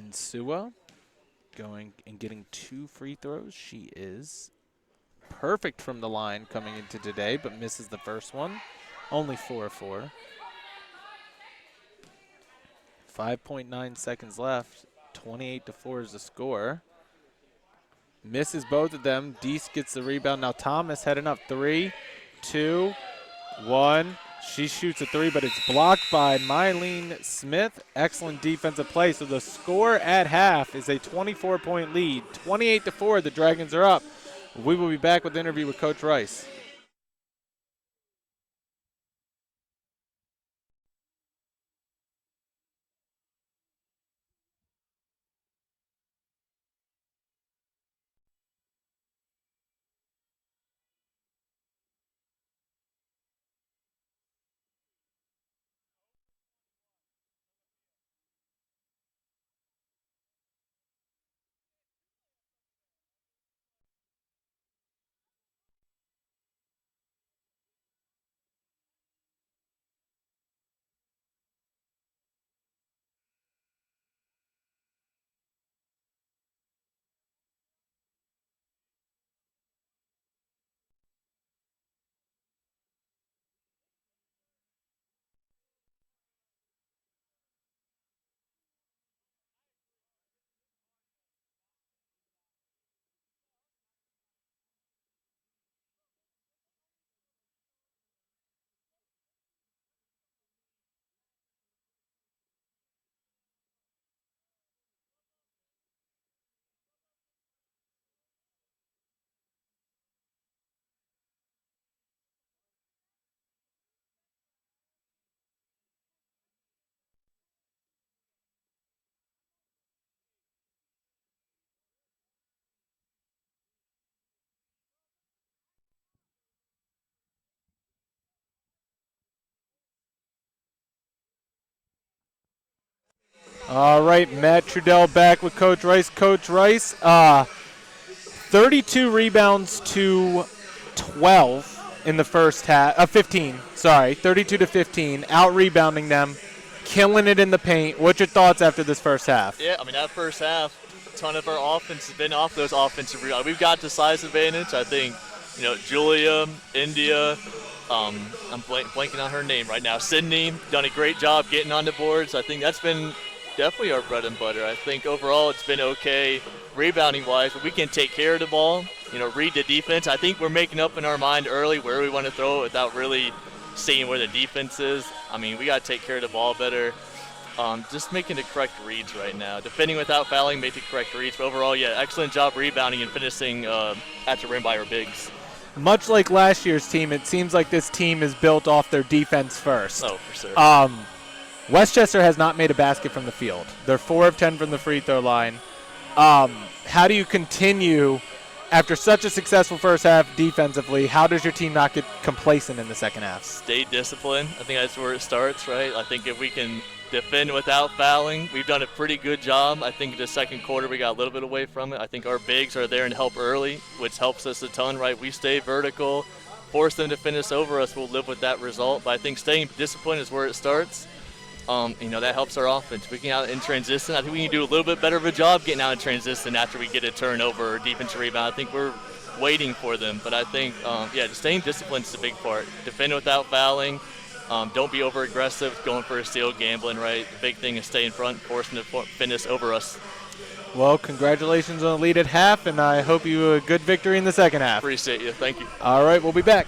Speaker 1: Insua going and getting 2 free throws. She is perfect from the line coming into today, but misses the first one. Only 4-4. 5.9 seconds left. 28-4 is the score. Misses both of them. Deese gets the rebound. Now Thomas heading up. 3, 2, 1. She shoots a 3, but it's blocked by Mylene Smith. Excellent defensive play. So the score at half is a 24-point lead. 28-4, the Dragons are up. We will be back with the interview with Coach Rice. All right, Matt Trudell back with Coach Rice. Coach Rice, 32 rebounds to 12 in the first half. 15, sorry, 32 to 15, out rebounding them, killing it in the paint. What's your thoughts after this first half?
Speaker 2: Yeah, I mean, that first half, a ton of our offense has been off those offensive rebounds. We've got the size advantage. I think, Julia, India, I'm blanking on her name right now. Sydney, done a great job getting on the boards. I think that's been definitely our bread and butter. I think overall it's been okay rebounding-wise, but we can take care of the ball, read the defense. I think we're making up in our mind early where we want to throw it without really seeing where the defense is. I mean, we got to take care of the ball better. Just making the correct reads right now. Defending without fouling, make the correct reads. But overall, yeah, excellent job rebounding and finishing at the rim by our bigs.
Speaker 1: Much like last year's team, it seems like this team is built off their defense first.
Speaker 2: Oh, for sure.
Speaker 1: Westchester has not made a basket from the field. They're 4 of 10 from the free throw line. How do you continue after such a successful first half defensively? How does your team not get complacent in the second half?
Speaker 2: Stay disciplined. I think that's where it starts, right? I think if we can defend without fouling, we've done a pretty good job. I think the second quarter we got a little bit away from it. I think our bigs are there and help early, which helps us a ton, right? We stay vertical, force them to finish over us. We'll live with that result. But I think staying disciplined is where it starts. That helps our offense. We can get out in transition. I think we can do a little bit better of a job getting out in transition after we get a turnover or defensive rebound. I think we're waiting for them. But I think, just staying disciplined is a big part. Defend without fouling. Don't be over aggressive, going for a steal, gambling, right? The big thing is stay in front, forcing to finish over us.
Speaker 1: Well, congratulations on the lead at half, and I hope you a good victory in the second half.
Speaker 2: Appreciate you. Thank you.
Speaker 1: All right, we'll be back.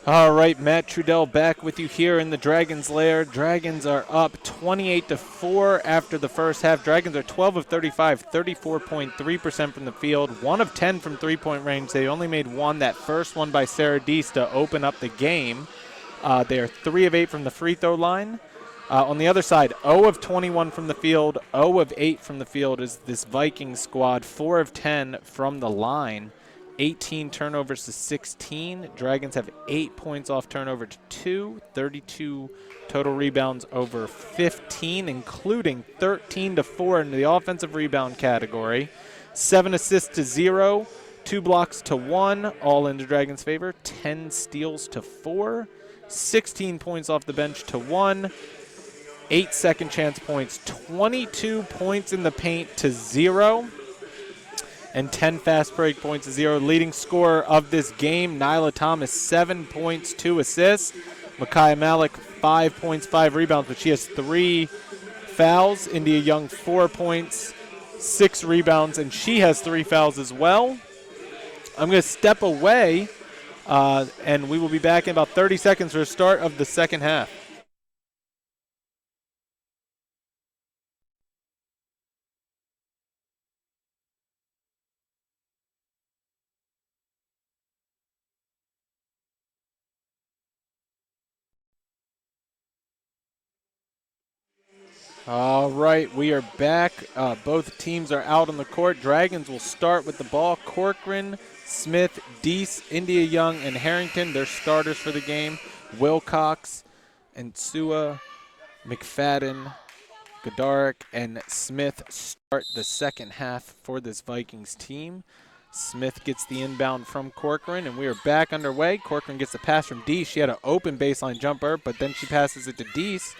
Speaker 1: All right, Matt Trudell back with you here in the Dragons' lair. Dragons are up 28-4 after the first half. Dragons are 12 of 35, 34.3% from the field, 1 of 10 from three-point range. They only made one, that first one by Sarah Deese to open up the game. They are 3 of 8 from the free throw line. On the other side, 0 of 21 from the field, 0 of 8 from the field is this Vikings squad, 4 of 10 from the line. 18 turnovers to 16. Dragons have 8 points off turnover to 2. 32 total rebounds over 15, including 13 to 4 in the offensive rebound category. 7 assists to 0. 2 blocks to 1, all in the Dragons' favor. 10 steals to 4. 16 points off the bench to 1. 8 second chance points. 22 points in the paint to 0. And 10 fast break points to 0. Leading scorer of this game, Nyla Thomas, 7 points, 2 assists. Micaiah Malik, 5 points, 5 rebounds, but she has 3 fouls. India Young, 4 points, 6 rebounds, and she has 3 fouls as well. I'm going to step away, and we will be back in about 30 seconds for the start of the second half. All right, we are back. Both teams are out on the court. Dragons will start with the ball. Corcoran, Smith, Deese, India Young, and Harrington, their starters for the game. Wilcox, Ensua, McFadden, Godaric, and Smith start the second half for this Vikings team. Smith gets the inbound from Corcoran, and we are back underway. Corcoran gets the pass from Deese. She had an open baseline jumper, but then she passes it to Deese.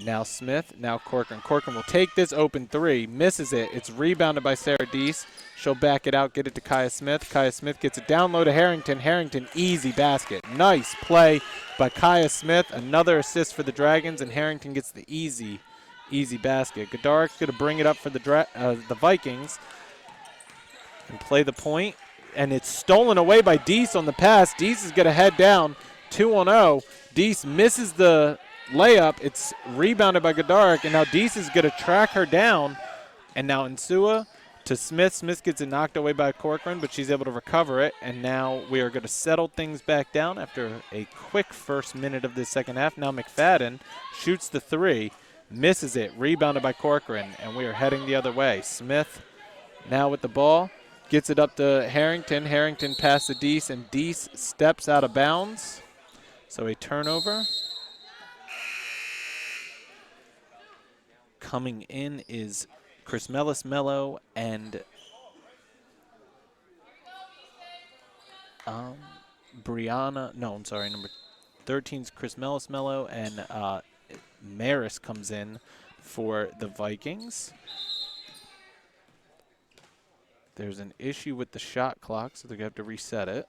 Speaker 1: Now Smith, now Corcoran. Corcoran will take this open 3, misses it. It's rebounded by Sarah Deese. She'll back it out, get it to Kaya Smith. Kaya Smith gets it down low to Harrington. Harrington, easy basket. Nice play by Kaya Smith. Another assist for the Dragons, and Harrington gets the easy basket. Godaric's going to bring it up for the Vikings and play the point. And it's stolen away by Deese on the pass. Deese is going to head down 2-0. Deese misses the layup. It's rebounded by Godaric, and now Deese is going to track her down. And now Ensua to Smith. Smith gets it knocked away by Corcoran, but she's able to recover it. And now we are going to settle things back down after a quick first minute of this second half. Now McFadden shoots the 3, misses it, rebounded by Corcoran, and we are heading the other way. Smith now with the ball, gets it up to Harrington. Harrington passes to Deese, and Deese steps out of bounds. So a turnover. Coming in is Chris Mello and Brianna. No, I'm sorry. Number 13 is Chris Mello, and Maris comes in for the Vikings. There's an issue with the shot clock, so they're going to have to reset it.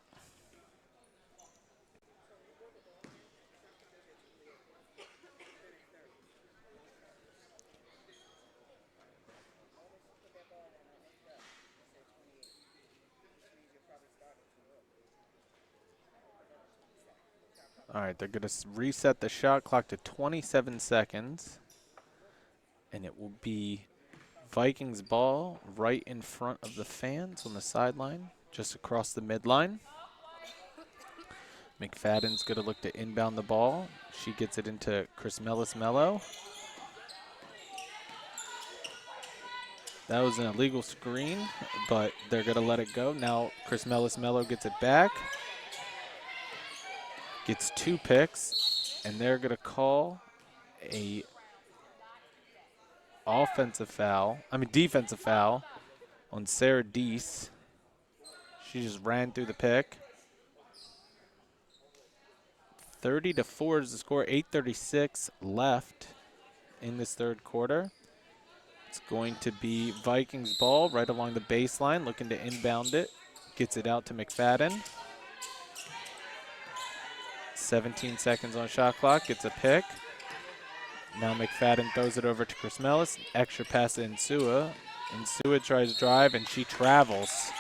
Speaker 1: All right, they're going to reset the shot clock to 27 seconds. And it will be Vikings ball right in front of the fans on the sideline, just across the midline. McFadden's going to look to inbound the ball. She gets it into Chris Mello. That was an illegal screen, but they're going to let it go. Now Chris Mello gets it back. Gets 2 picks, and they're going to call a defensive foul on Sarah Deese. She just ran through the pick. 30-4 is the score, 8:36 left in this third quarter. It's going to be Vikings ball right along the baseline, looking to inbound it. Gets it out to McFadden. 17 seconds on shot clock, gets a pick. Now McFadden throws it over to Chris Mellis. Extra pass to Ensua. Ensua tries to drive, and she travels.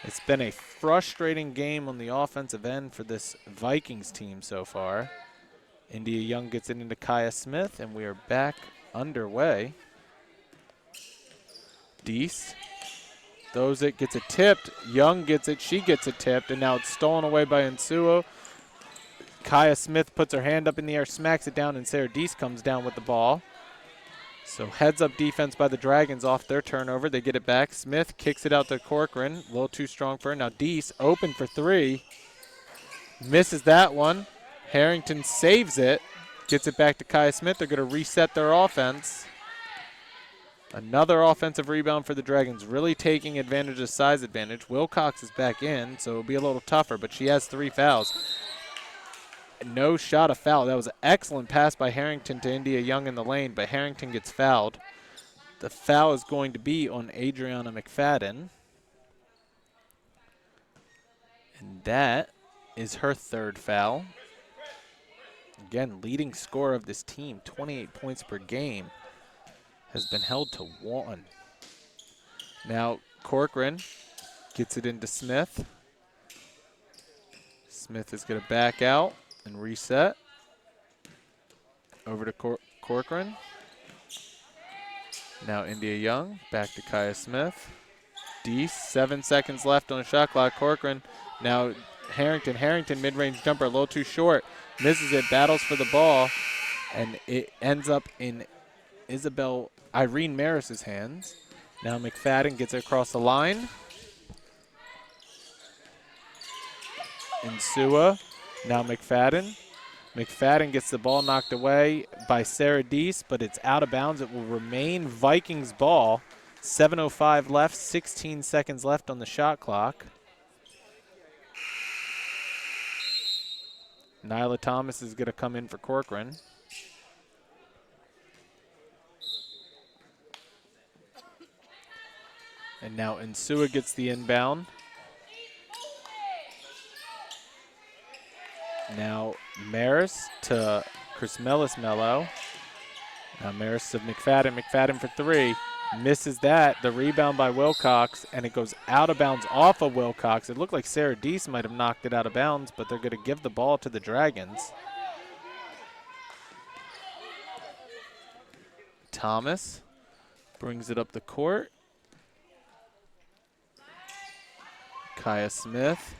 Speaker 1: It's been a frustrating game on the offensive end for this Vikings team so far. India Young gets it into Kaya Smith, and we are back underway. Deese throws it, gets it tipped. Young gets it, she gets it tipped, and now it's stolen away by Nsuo. Kaya Smith puts her hand up in the air, smacks it down, and Sarah Deese comes down with the ball. So heads up defense by the Dragons off their turnover. They get it back. Smith kicks it out to Corcoran. A little too strong for her. Now Deese open for three. Misses that one. Harrington saves it. Gets it back to Kaya Smith. They're going to reset their offense. Another offensive rebound for the Dragons, really taking advantage of size advantage. Wilcox is back in, so it'll be a little tougher, but she has 3 fouls. No shot of foul. That was an excellent pass by Harrington to India Young in the lane, but Harrington gets fouled. The foul is going to be on Adriana McFadden. And that is her 3rd foul. Again, leading scorer of this team, 28 points per game, has been held to 1. Now Corcoran gets it into Smith. Smith is going to back out and reset. Over to Corcoran. Now India Young, back to Kaya Smith. Deese, 7 seconds left on the shot clock. Corcoran, now Harrington. Harrington, mid-range jumper, a little too short. Misses it, battles for the ball, and it ends up in Irene Maris's hands. Now McFadden gets it across the line. Nsuo, now McFadden. McFadden gets the ball knocked away by Sarah Deese, but it's out of bounds. It will remain Vikings ball. 7:05 left, 16 seconds left on the shot clock. Nyla Thomas is going to come in for Corcoran. And now Nsuo gets the inbound. Now Maris to Chris Mello. Now Maris to McFadden. McFadden for 3. Misses that. The rebound by Wilcox, and it goes out of bounds off of Wilcox. It looked like Sarah Deese might have knocked it out of bounds, but they're going to give the ball to the Dragons. Thomas brings it up the court. Kaya Smith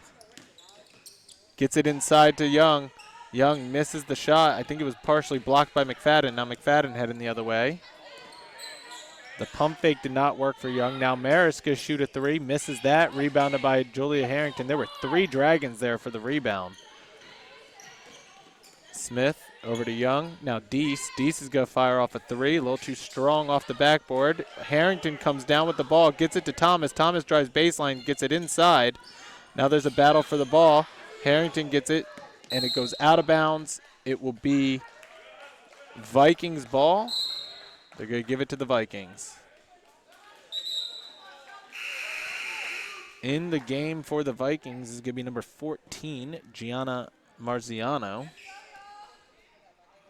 Speaker 1: gets it inside to Young. Young misses the shot. I think it was partially blocked by McFadden. Now McFadden heading the other way. The pump fake did not work for Young. Now Maris going to shoot a 3. Misses that. Rebounded by Julia Harrington. There were 3 Dragons there for the rebound. Smith over to Young. Now Deese. Deese is going to fire off a 3. A little too strong off the backboard. Harrington comes down with the ball. Gets it to Thomas. Thomas drives baseline. Gets it inside. Now there's a battle for the ball. Harrington gets it, and it goes out of bounds. It will be Vikings ball. They're going to give it to the Vikings. In the game for the Vikings is going to be number 14, Gianna Marziano.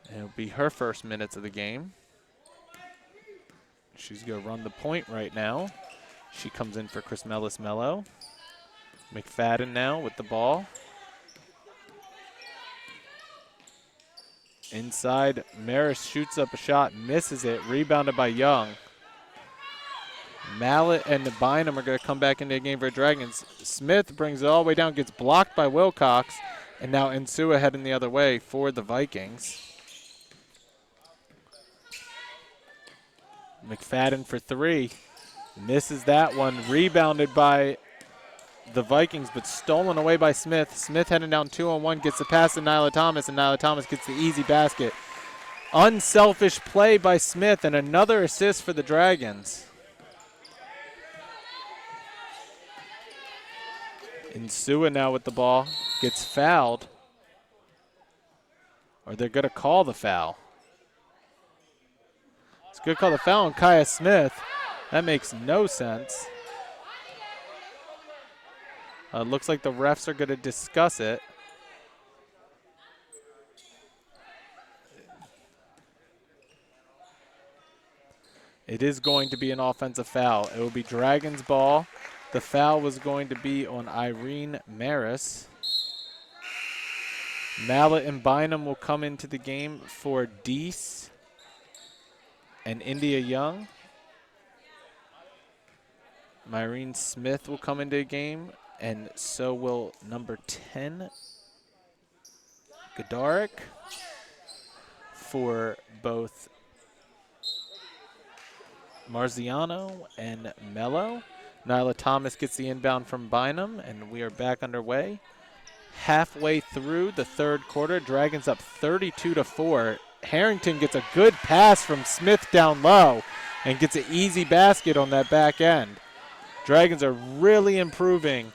Speaker 1: And it'll be her first minutes of the game. She's going to run the point right now. She comes in for Chris Mello. McFadden now with the ball. Inside, Maris shoots up a shot, misses it, rebounded by Young. Mallet and Bynum are going to come back into the game for Dragons. Smith brings it all the way down, gets blocked by Wilcox, and now Nsuo heading the other way for the Vikings. McFadden for 3, misses that one, rebounded by the Vikings, but stolen away by Smith. Smith heading down 2-on-1, gets the pass to Nyla Thomas, and Nyla Thomas gets the easy basket. Unselfish play by Smith, and another assist for the Dragons. Nsuo now with the ball, gets fouled. Or they're going to call the foul. It's going to call the foul on Kaya Smith. That makes no sense. Looks like the refs are going to discuss it. It is going to be an offensive foul. It will be Dragons ball. The foul was going to be on Irene Maris. Mallet and Bynum will come into the game for Deese and India Young. Myrene Smith will come into the game, and so will number 10, Godaric, for both Marziano and Mello. Nyla Thomas gets the inbound from Bynum, and we are back underway. Halfway through the third quarter, Dragons up 32-4. Harrington gets a good pass from Smith down low and gets an easy basket on that back end. Dragons are really improving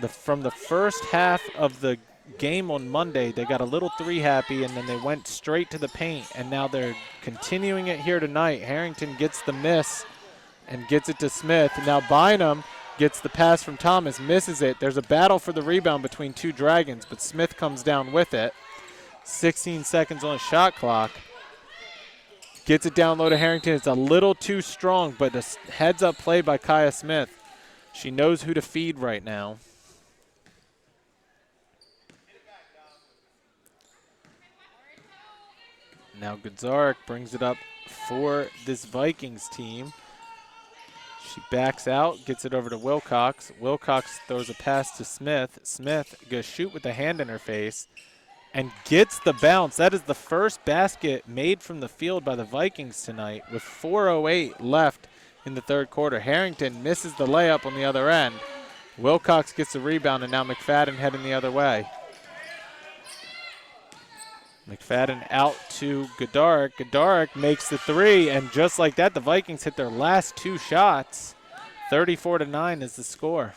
Speaker 1: from the first half of the game on Monday. They got a little three happy, and then they went straight to the paint, and now they're continuing it here tonight. Harrington gets the miss and gets it to Smith. Now Bynum gets the pass from Thomas, misses it. There's a battle for the rebound between two Dragons, but Smith comes down with it. 16 seconds on the shot clock. Gets it down low to Harrington. It's a little too strong, but a heads-up play by Kaya Smith. She knows who to feed right now. Now Godaric brings it up for this Vikings team. She backs out, gets it over to Wilcox. Wilcox throws a pass to Smith. Smith goes shoot with the hand in her face and gets the bounce. That is the first basket made from the field by the Vikings tonight with 4:08 left in the third quarter. Harrington misses the layup on the other end. Wilcox gets the rebound, and now McFadden heading the other way. McFadden out to Godaric. Godaric makes the three, and just like that, the Vikings hit their last two shots. 34-9 is the score.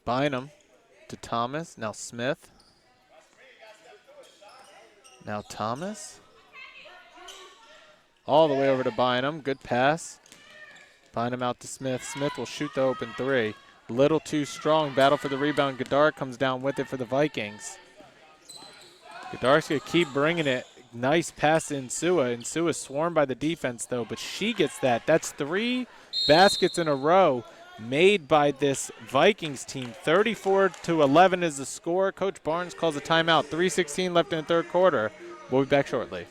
Speaker 1: Bynum to Thomas. Now Smith. Now Thomas. All the way over to Bynum. Good pass. Bynum out to Smith. Smith will shoot the open three. Little too strong. Battle for the rebound. Godaric comes down with it for the Vikings. Godaric's going to keep bringing it. Nice pass to Insua. Insua swarmed by the defense, though, but she gets that. That's 3 baskets in a row made by this Vikings team. 34-11 is the score. Coach Barnes calls a timeout. 3:16 left in the third quarter. We'll be back shortly.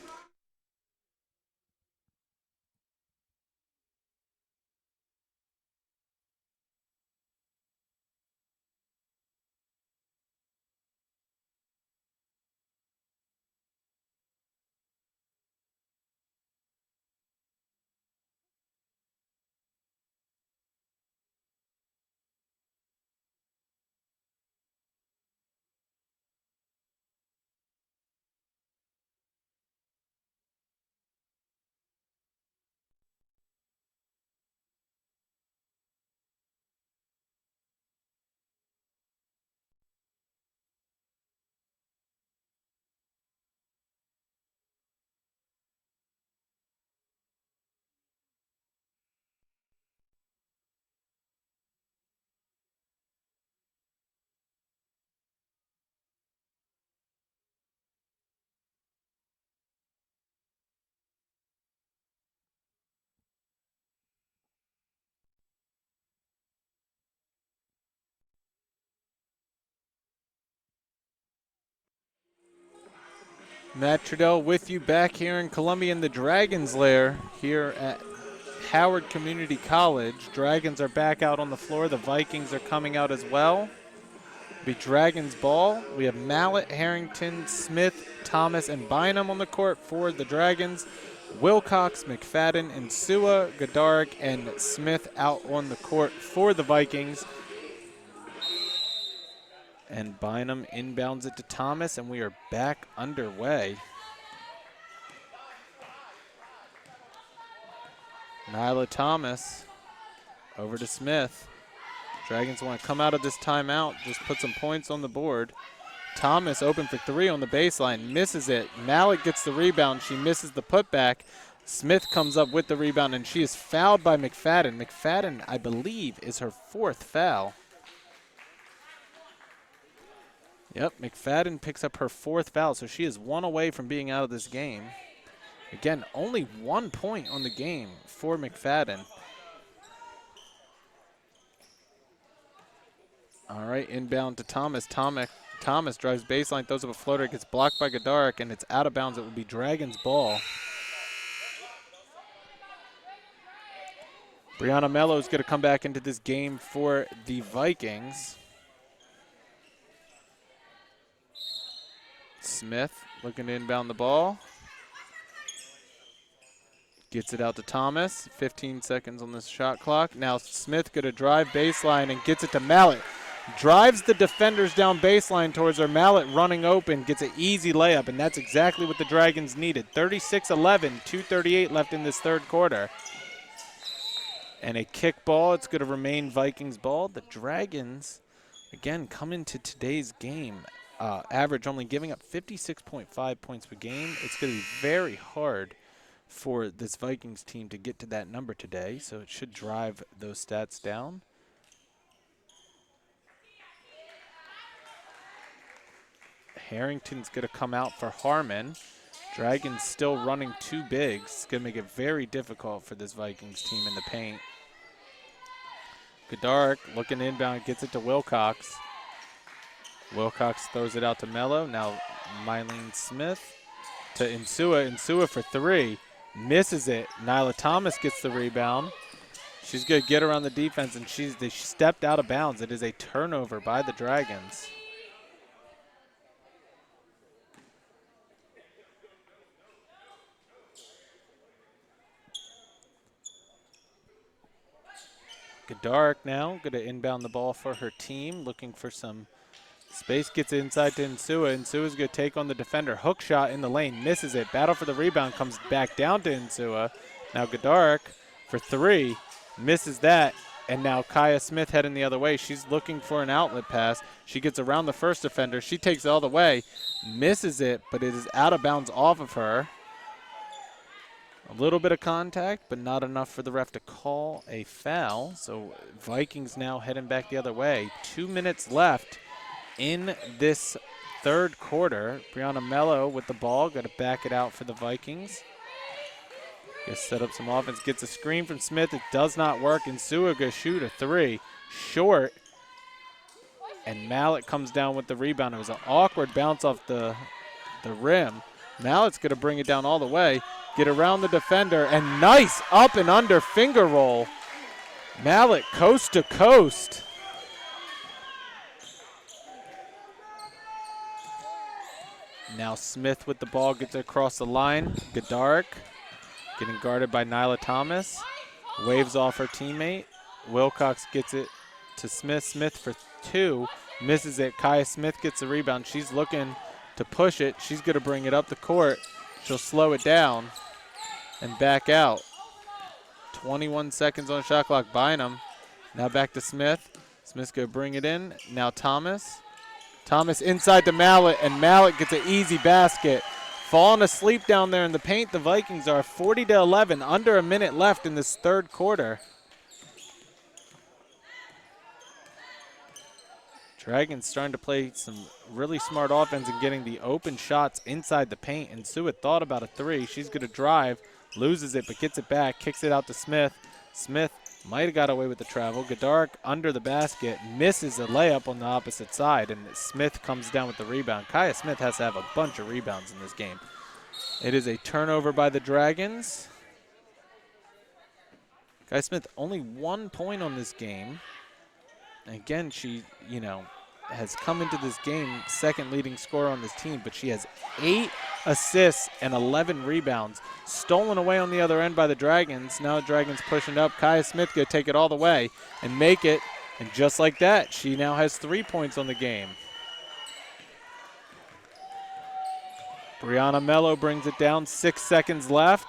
Speaker 1: Matt Trudell with you back here in Columbia in the Dragons Lair here at Howard Community College. Dragons are back out on the floor. The Vikings are coming out as well. Be Dragons ball. We have Mallet, Harrington, Smith, Thomas, and Bynum on the court for the Dragons. Wilcox, McFadden, Insua, Godaric, and Smith out on the court for the Vikings. And Bynum inbounds it to Thomas, and we are back underway. Nyla Thomas over to Smith. Dragons want to come out of this timeout, just put some points on the board. Thomas open for 3 on the baseline, misses it. Mallet gets the rebound. She misses the putback. Smith comes up with the rebound, and she is fouled by McFadden. McFadden, I believe, is her 4th foul. Yep, McFadden picks up her 4th foul, so she is 1 away from being out of this game. Again, only 1 point on the game for McFadden. All right, inbound to Thomas. Thomas drives baseline, throws up a floater, gets blocked by Godarek, and it's out of bounds. It will be Dragons ball. Brianna Mello is going to come back into this game for the Vikings. Smith looking to inbound the ball. Gets it out to Thomas. 15 seconds on this shot clock. Now Smith going to drive baseline and gets it to Mallet. Drives the defenders down baseline towards her. Mallet running open, gets an easy layup, and that's exactly what the Dragons needed. 36-11, 2:38 left in this third quarter. And a kick ball. It's going to remain Vikings ball. The Dragons, again, come into today's game, average only giving up 56.5 points per game. It's going to be very hard for this Vikings team to get to that number today, so it should drive those stats down. Harrington's going to come out for Harmon. Dragons still running two bigs. It's going to make it very difficult for this Vikings team in the paint. Godarek looking inbound, gets it to Wilcox. Wilcox throws it out to Mello. Now Mylene Smith to Insua. Insua for three. Misses it. Nyla Thomas gets the rebound. She's going to get around the defense, and they stepped out of bounds. It is a turnover by the Dragons. Godarek now going to inbound the ball for her team, looking for some space, gets inside to Insua. Insua's going to take on the defender. Hook shot in the lane, misses it. Battle for the rebound, comes back down to Insua. Now Godarek for three, misses that. And now Kaya Smith heading the other way. She's looking for an outlet pass. She gets around the first defender. She takes it all the way, misses it, but it is out of bounds off of her. A little bit of contact, but not enough for the ref to call a foul. So Vikings now heading back the other way. 2 minutes left in this third quarter. Brianna Mello with the ball, got to back it out for the Vikings. Gonna set up some offense, gets a screen from Smith. It does not work. Insua gonna shoot a three, short. And Mallet comes down with the rebound. It was an awkward bounce off the rim. Mallet's gonna bring it down all the way. Get around the defender, and nice up and under finger roll. Mallet coast to coast. Now Smith with the ball, gets it across the line. Godarek getting guarded by Nyla Thomas. Waves off her teammate. Wilcox gets it to Smith. Smith for two, misses it. Kaya Smith gets the rebound. She's looking to push it. She's going to bring it up the court. She'll slow it down and back out. 21 seconds on the shot clock. Bynum. Now back to Smith. Smith's going to bring it in. Now Thomas. Thomas inside to Mallet, and Mallet gets an easy basket. Falling asleep down there in the paint. The Vikings are 40-11, under a minute left in this third quarter. Dragons starting to play some really smart offense and getting the open shots inside the paint. And Insua thought about a three. She's going to drive, loses it, but gets it back, kicks it out to Smith. Smith might have got away with the travel. Godarek under the basket, misses a layup on the opposite side, and Smith comes down with the rebound. Kaya Smith has to have a bunch of rebounds in this game. It is a turnover by the Dragons. Kaya Smith only 1 point on this game. Again, she, has come into this game second leading scorer on this team, but she has 8 assists and 11 rebounds. Stolen away on the other end by the Dragons. Now the Dragons pushing up. Kaya Smith going to take it all the way and make it. And just like that, she now has 3 points on the game. Brianna Mello brings it down. 6 seconds left.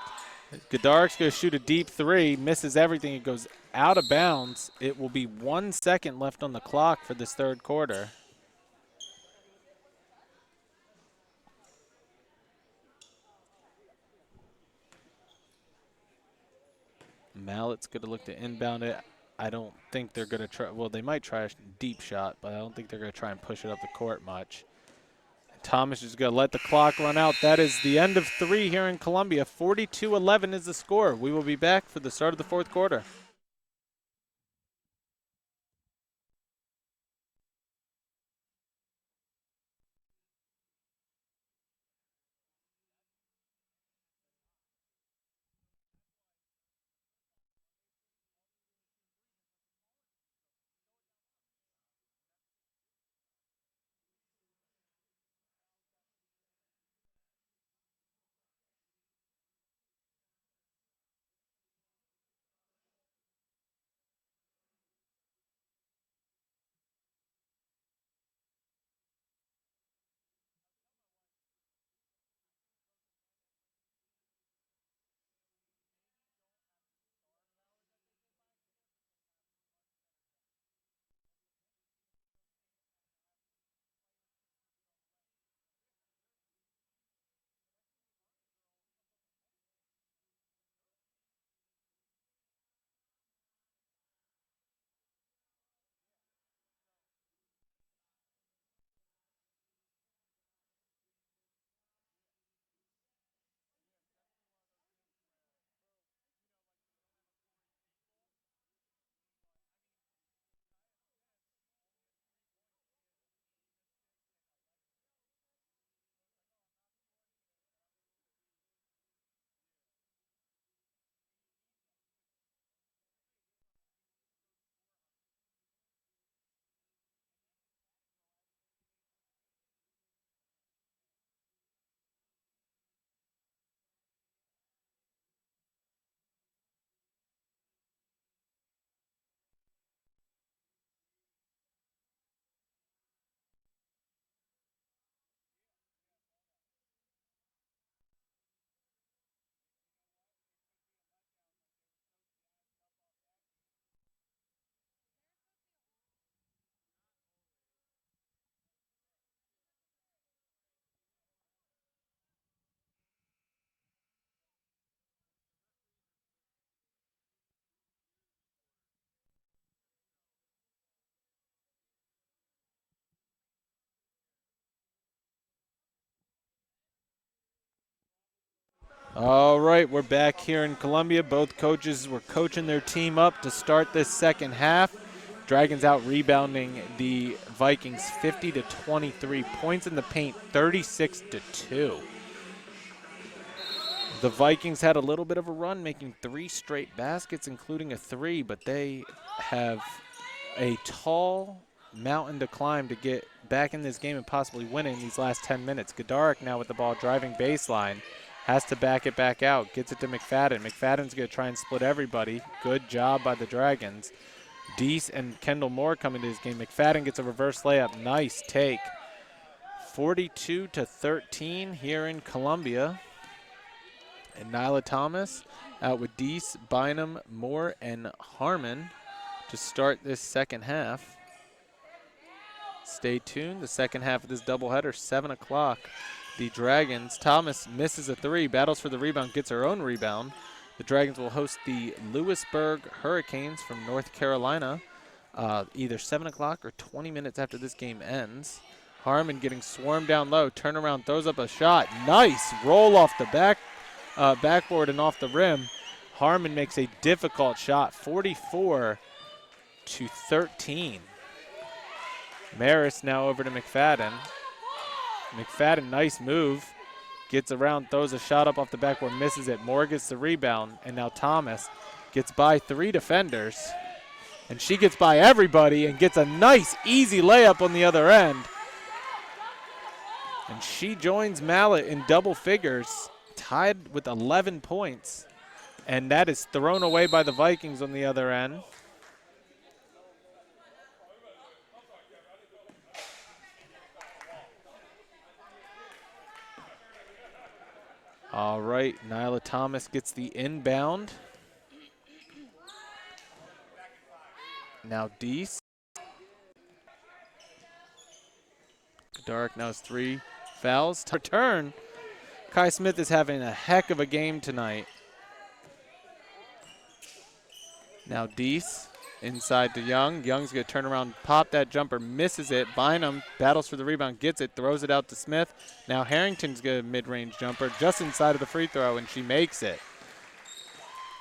Speaker 1: Godarek's going to shoot a deep three. Misses everything. It goes out of bounds. It will be 1 second left on the clock for this third quarter. Mallet's going to look to inbound it. I don't think they're going to try. Well, they might try a deep shot, but I don't think they're going to try and push it up the court much. Thomas is going to let the clock run out. That is the end of 3 here in Columbia. 42-11 is the score. We will be back for the start of the 4th quarter. All right, we're back here in Columbia. Both coaches were coaching their team up to start this second half. Dragons out rebounding the Vikings 50-23. Points in the paint 36-2. The Vikings had a little bit of a run, making 3 straight baskets, including a 3, but they have a tall mountain to climb to get back in this game and possibly win it in these last 10 minutes. Gedarek now with the ball driving baseline. Has to back it back out. Gets it to McFadden. McFadden's going to try and split everybody. Good job by the Dragons. Deese and Kendall Moore come into this game. McFadden gets a reverse layup. Nice take. 42-13 here in Columbia. And Nyla Thomas out with Deese, Bynum, Moore, and Harmon to start this second half. Stay tuned. The second half of this doubleheader, 7 o'clock. The Dragons, Thomas misses a 3, battles for the rebound, gets her own rebound. The Dragons will host the Lewisburg Hurricanes from North Carolina either 7 o'clock or 20 minutes after this game ends. Harmon getting swarmed down low, turnaround, throws up a shot. Nice roll off the backboard and off the rim. Harmon makes a difficult shot, 44-13. Maris now over to McFadden. McFadden, nice move. Gets around, throws a shot up off the backboard, misses it. Moore gets the rebound, and now Thomas gets by 3 defenders. And she gets by everybody and gets a nice, easy layup on the other end. And she joins Mallet in double figures, tied with 11 points. And that is thrown away by the Vikings on the other end. All right, Nyla Thomas gets the inbound. Now Deese. Dark now has 3 fouls. Return. Kai Smith is having a heck of a game tonight. Now Deese Inside to Young. Young's going to turn around, pop that jumper, misses it. Bynum battles for the rebound, gets it, throws it out to Smith. Now Harrington's got a mid-range jumper just inside of the free throw, and she makes it.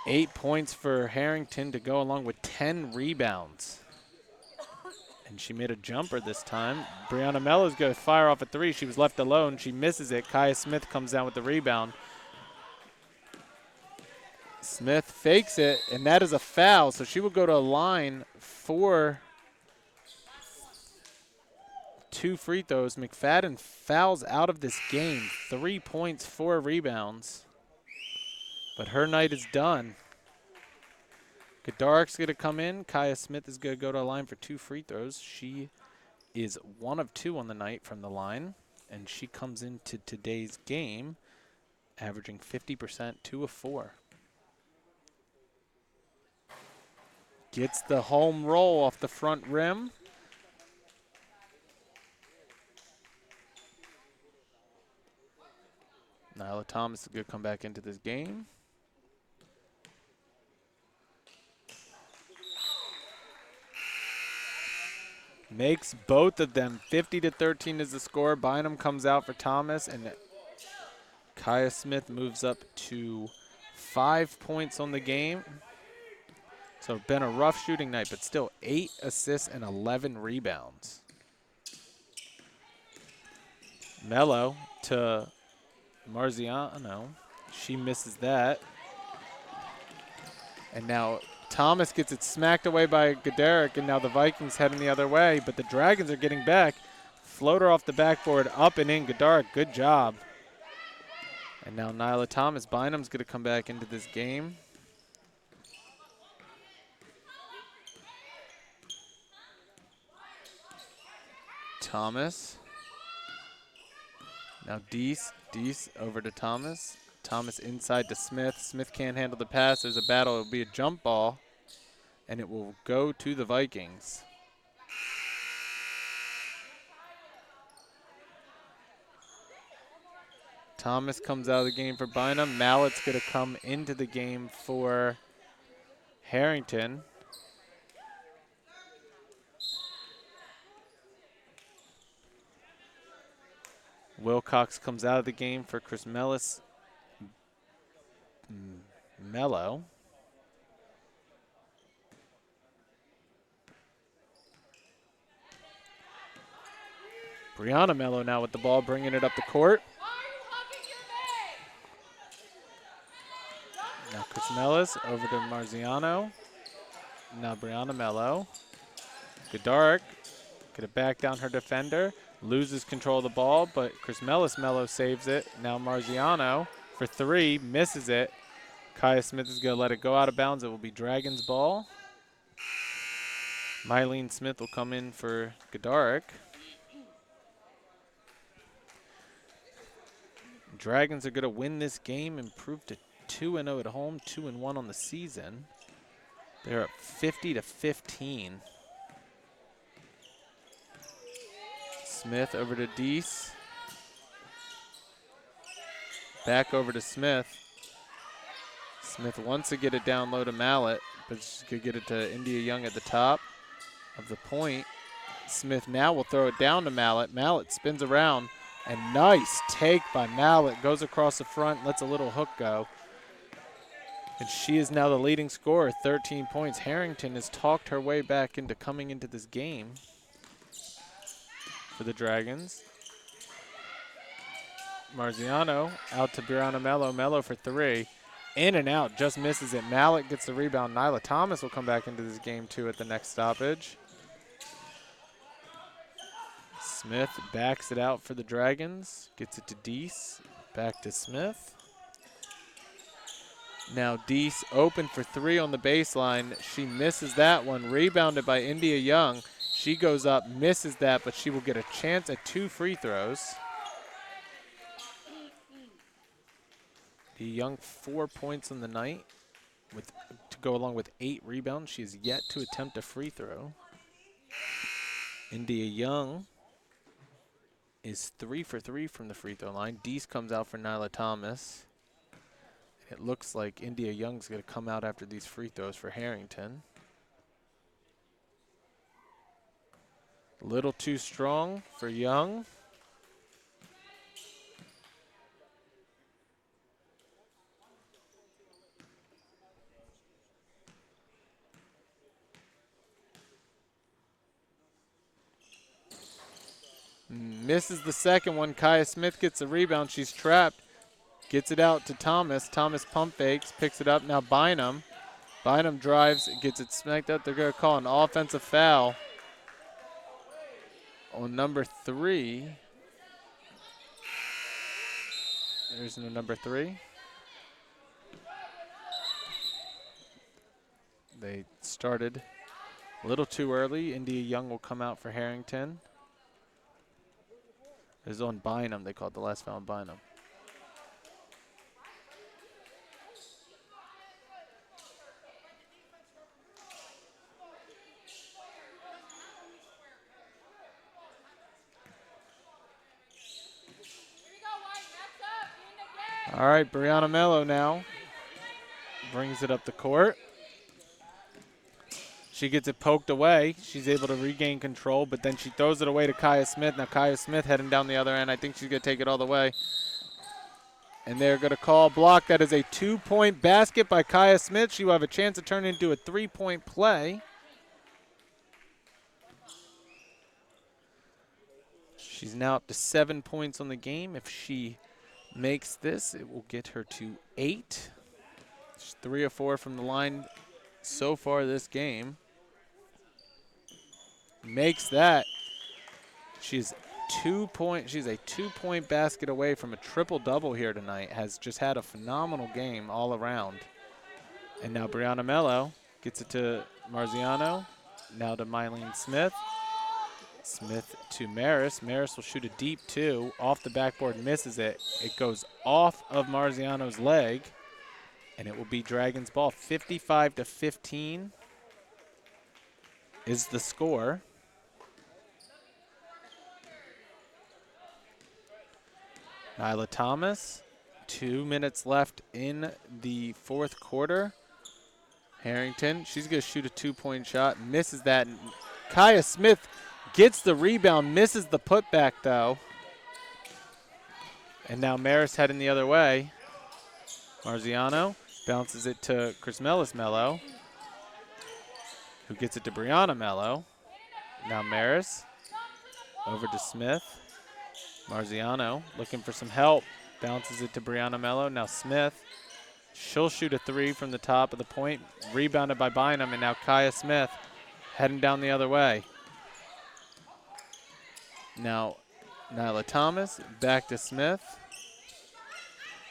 Speaker 1: 8 points for Harrington to go along with 10 rebounds. And she made a jumper this time. Brianna Mello's going to fire off a three. She was left alone. She misses it. Kaya Smith comes down with the rebound. Smith fakes it, and that is a foul. So she will go to a line for 2 free throws. McFadden fouls out of this game. 3 points, 4 rebounds. But her night is done. Gedarik's going to come in. Kaya Smith is going to go to a line for 2 free throws. She is 1 of 2 on the night from the line, and she comes into today's game averaging 50%, 2 of 4. Gets the home roll off the front rim. Nyla Thomas is going to come back into this game. Makes both of them. 50-13 is the score. Bynum comes out for Thomas, and Kaya Smith moves up to 5 points on the game. So been a rough shooting night, but still 8 assists and 11 rebounds. Mello to Marziano. She misses that. And now Thomas gets it smacked away by Gedarik, and now the Vikings heading the other way, but the Dragons are getting back. Floater off the backboard, up and in. Gedarik, good job. And now Nyla Thomas. Bynum's going to come back into this game. Thomas. Now Deese over to Thomas. Thomas inside to Smith. Smith can't handle the pass. There's a battle. It'll be a jump ball, and it will go to the Vikings. Thomas comes out of the game for Bynum. Mallett's going to come into the game for Harrington. Wilcox comes out of the game for Chris Mello. Brianna Mello now with the ball, bringing it up the court. Now Chris Mellis over to Marziano. Now Brianna Mello. Gedarik gonna back down her defender. Loses control of the ball, but Chris Mello saves it. Now Marziano for 3, misses it. Kaya Smith is going to let it go out of bounds. It will be Dragons ball. Mylene Smith will come in for Gedarik. Dragons are going to win this game, improve to 2-0 at home, 2-1 on the season. They're up 50-15. Smith over to Deese. Back over to Smith. Smith wants to get it down low to Mallett, but she's going to get it to India Young at the top of the point. Smith now will throw it down to Mallett. Mallett spins around, and nice take by Mallett. Goes across the front, lets a little hook go. And she is now the leading scorer, 13 points. Harrington has talked her way back into coming into this game for the Dragons. Marziano out to Brianna Mello. Mello for 3. In and out, just misses it. Mallett gets the rebound. Nyla Thomas will come back into this game too at the next stoppage. Smith backs it out for the Dragons. Gets it to Deese. Back to Smith. Now Deese open for 3 on the baseline. She misses that one. Rebounded by India Young. She goes up, misses that, but she will get a chance at 2 free throws. The Young 4 points on the night to go along with 8 rebounds. She has yet to attempt a free throw. India Young is 3 for 3 from the free throw line. Deese comes out for Nyla Thomas. It looks like India Young's going to come out after these free throws for Harrington. A little too strong for Young. Misses the second one. Kaya Smith gets the rebound. She's trapped. Gets it out to Thomas. Thomas pump fakes, picks it up. Now Bynum. Bynum drives, gets it smacked up. They're going to call an offensive foul on number 3. There's no number 3. They started a little too early. India Young will come out for Harrington. It was on Bynum. They called the last foul on Bynum. All right, Brianna Mello now brings it up the court. She gets it poked away. She's able to regain control, but then she throws it away to Kaya Smith. Now Kaya Smith heading down the other end. I think she's going to take it all the way. And they're going to call a block. That is a 2-point basket by Kaya Smith. She will have a chance to turn it into a 3-point play. She's now up to 7 points on the game. If she makes this, it will get her to 8. She's 3 of 4 from the line so far this game. Makes that. She's a 2-point basket away from a triple-double here tonight. Has just had a phenomenal game all around. And now Brianna Mello gets it to Marziano. Now to Mylene Smith. Smith to Maris. Maris will shoot a deep 2. Off the backboard, misses it. It goes off of Marziano's leg. And it will be Dragons ball. 55-15 is the score. Nyla Thomas, 2 minutes left in the fourth quarter. Harrington, she's going to shoot a 2-point shot, misses that. Kaya Smith gets the rebound, misses the putback though. And now Maris heading the other way. Marziano bounces it to Chrismelis Mello, who gets it to Brianna Mello. Now Maris over to Smith. Marziano looking for some help. Bounces it to Brianna Mello. Now Smith. She'll shoot a 3 from the top of the point. Rebounded by Bynum. And now Kaya Smith heading down the other way. Now Nyla Thomas. Back to Smith.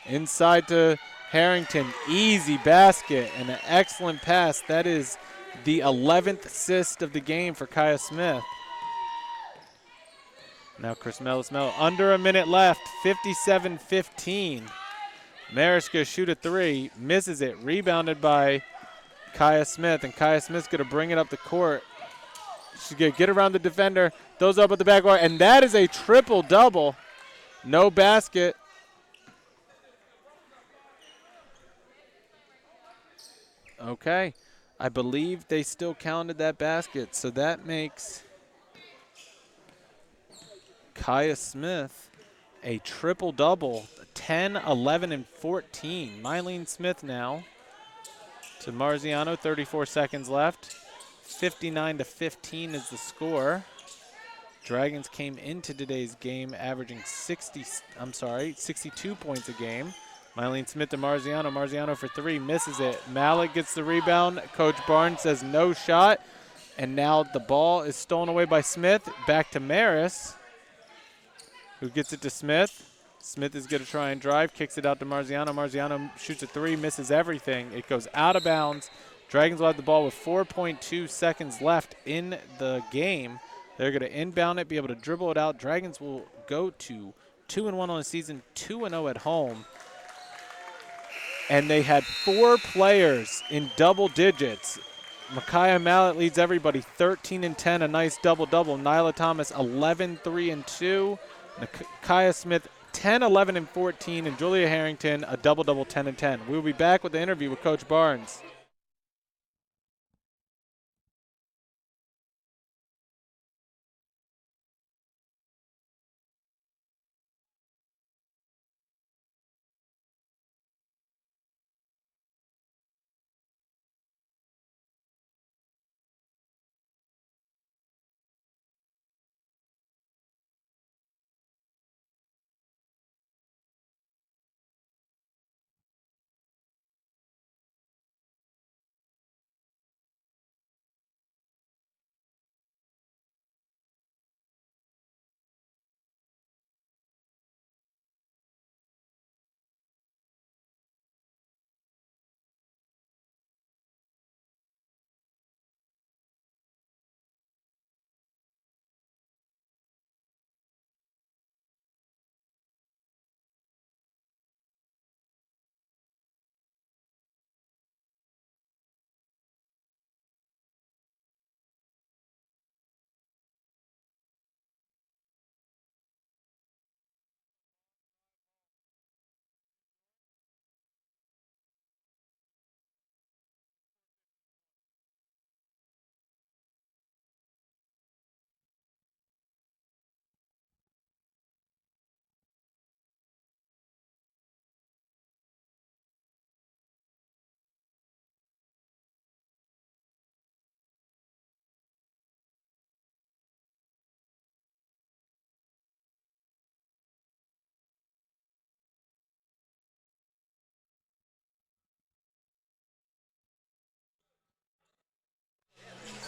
Speaker 1: Inside to Harrington. Easy basket and an excellent pass. That is the 11th assist of the game for Kaya Smith. Now Chrismelis Mello, under a minute left, 57-15. Maris going to shoot a 3, misses it, rebounded by Kaya Smith, and Kaya Smith's going to bring it up the court. She's going to get around the defender, throws up at the backboard, and that is a triple-double. No basket. Okay, I believe they still counted that basket, so that makes Kaya Smith a triple-double, 10, 11, and 14. Mylene Smith now to Marziano, 34 seconds left. 59-15 is the score. Dragons came into today's game averaging 62 points a game. Mylene Smith to Marziano. Marziano for 3, misses it. Malik gets the rebound. Coach Barnes says no shot. And now the ball is stolen away by Smith. Back to Maris, who gets it to Smith. Smith is going to try and drive, kicks it out to Marziano. Marziano shoots a 3, misses everything. It goes out of bounds. Dragons will have the ball with 4.2 seconds left in the game. They're going to inbound it, be able to dribble it out. Dragons will go to 2-1 on the season, 2-0 at home. And they had 4 players in double digits. Micaiah Mallet leads everybody, 13-10, a nice double-double. Nyla Thomas, 11, 3, and 2. Kaya Smith, 10, 11, and 14. And Julia Harrington, a double-double, 10 and 10. We'll be back with the interview with Coach Barnes.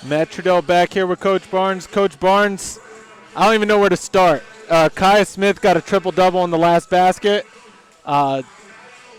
Speaker 1: Matt Trudell back here with Coach Barnes. Coach Barnes, I don't even know where to start. Kaya Smith got a triple-double in the last basket.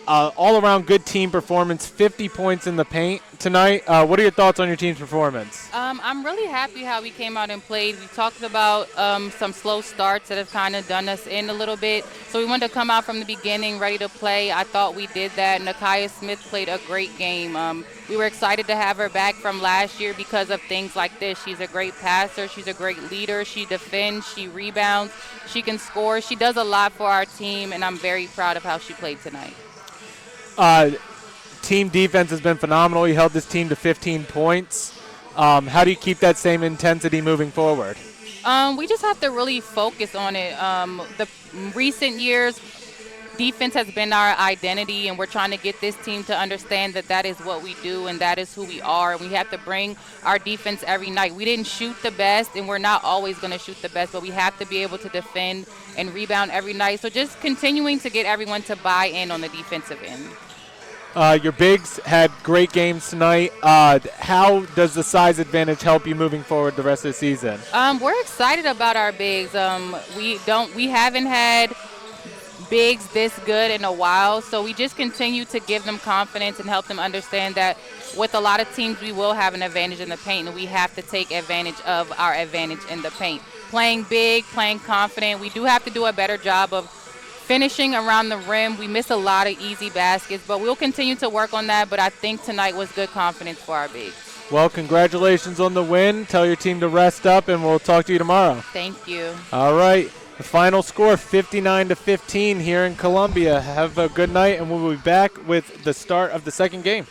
Speaker 1: All-around good team performance, 50 points in the paint tonight. What are your thoughts on your team's performance?
Speaker 3: I'm really happy how we came out and played. We talked about some slow starts that have kind of done us in a little bit. So we wanted to come out from the beginning ready to play. I thought we did that. Nakia Smith played a great game. We were excited to have her back from last year because of things like this. She's a great passer. She's a great leader. She defends. She rebounds. She can score. She does a lot for our team, and I'm very proud of how she played tonight.
Speaker 1: Team defense has been phenomenal. You held this team to 15 points. How do you keep that same intensity moving forward?
Speaker 3: We just have to really focus on it. The recent years, defense has been our identity, and we're trying to get this team to understand that that is what we do and that is who we are. We have to bring our defense every night. We didn't shoot the best, and we're not always going to shoot the best, but we have to be able to defend and rebound every night. So just continuing to get everyone to buy in on the defensive end.
Speaker 1: Your bigs had great games tonight. How does the size advantage help you moving forward the rest of the season?
Speaker 3: We're excited about our bigs. We haven't had bigs this good in a while, so we just continue to give them confidence and help them understand that with a lot of teams we will have an advantage in the paint, and we have to take advantage of our advantage in the paint. Playing big, playing confident. We do have to do a better job of finishing around the rim. We miss a lot of easy baskets, but we'll continue to work on that. But I think tonight was good confidence for our bigs.
Speaker 1: Well, congratulations on the win. Tell your team to rest up, and we'll talk to you tomorrow.
Speaker 3: Thank you.
Speaker 1: All right. The final score, 59-15 here in Columbia. Have a good night, and we'll be back with the start of the second game.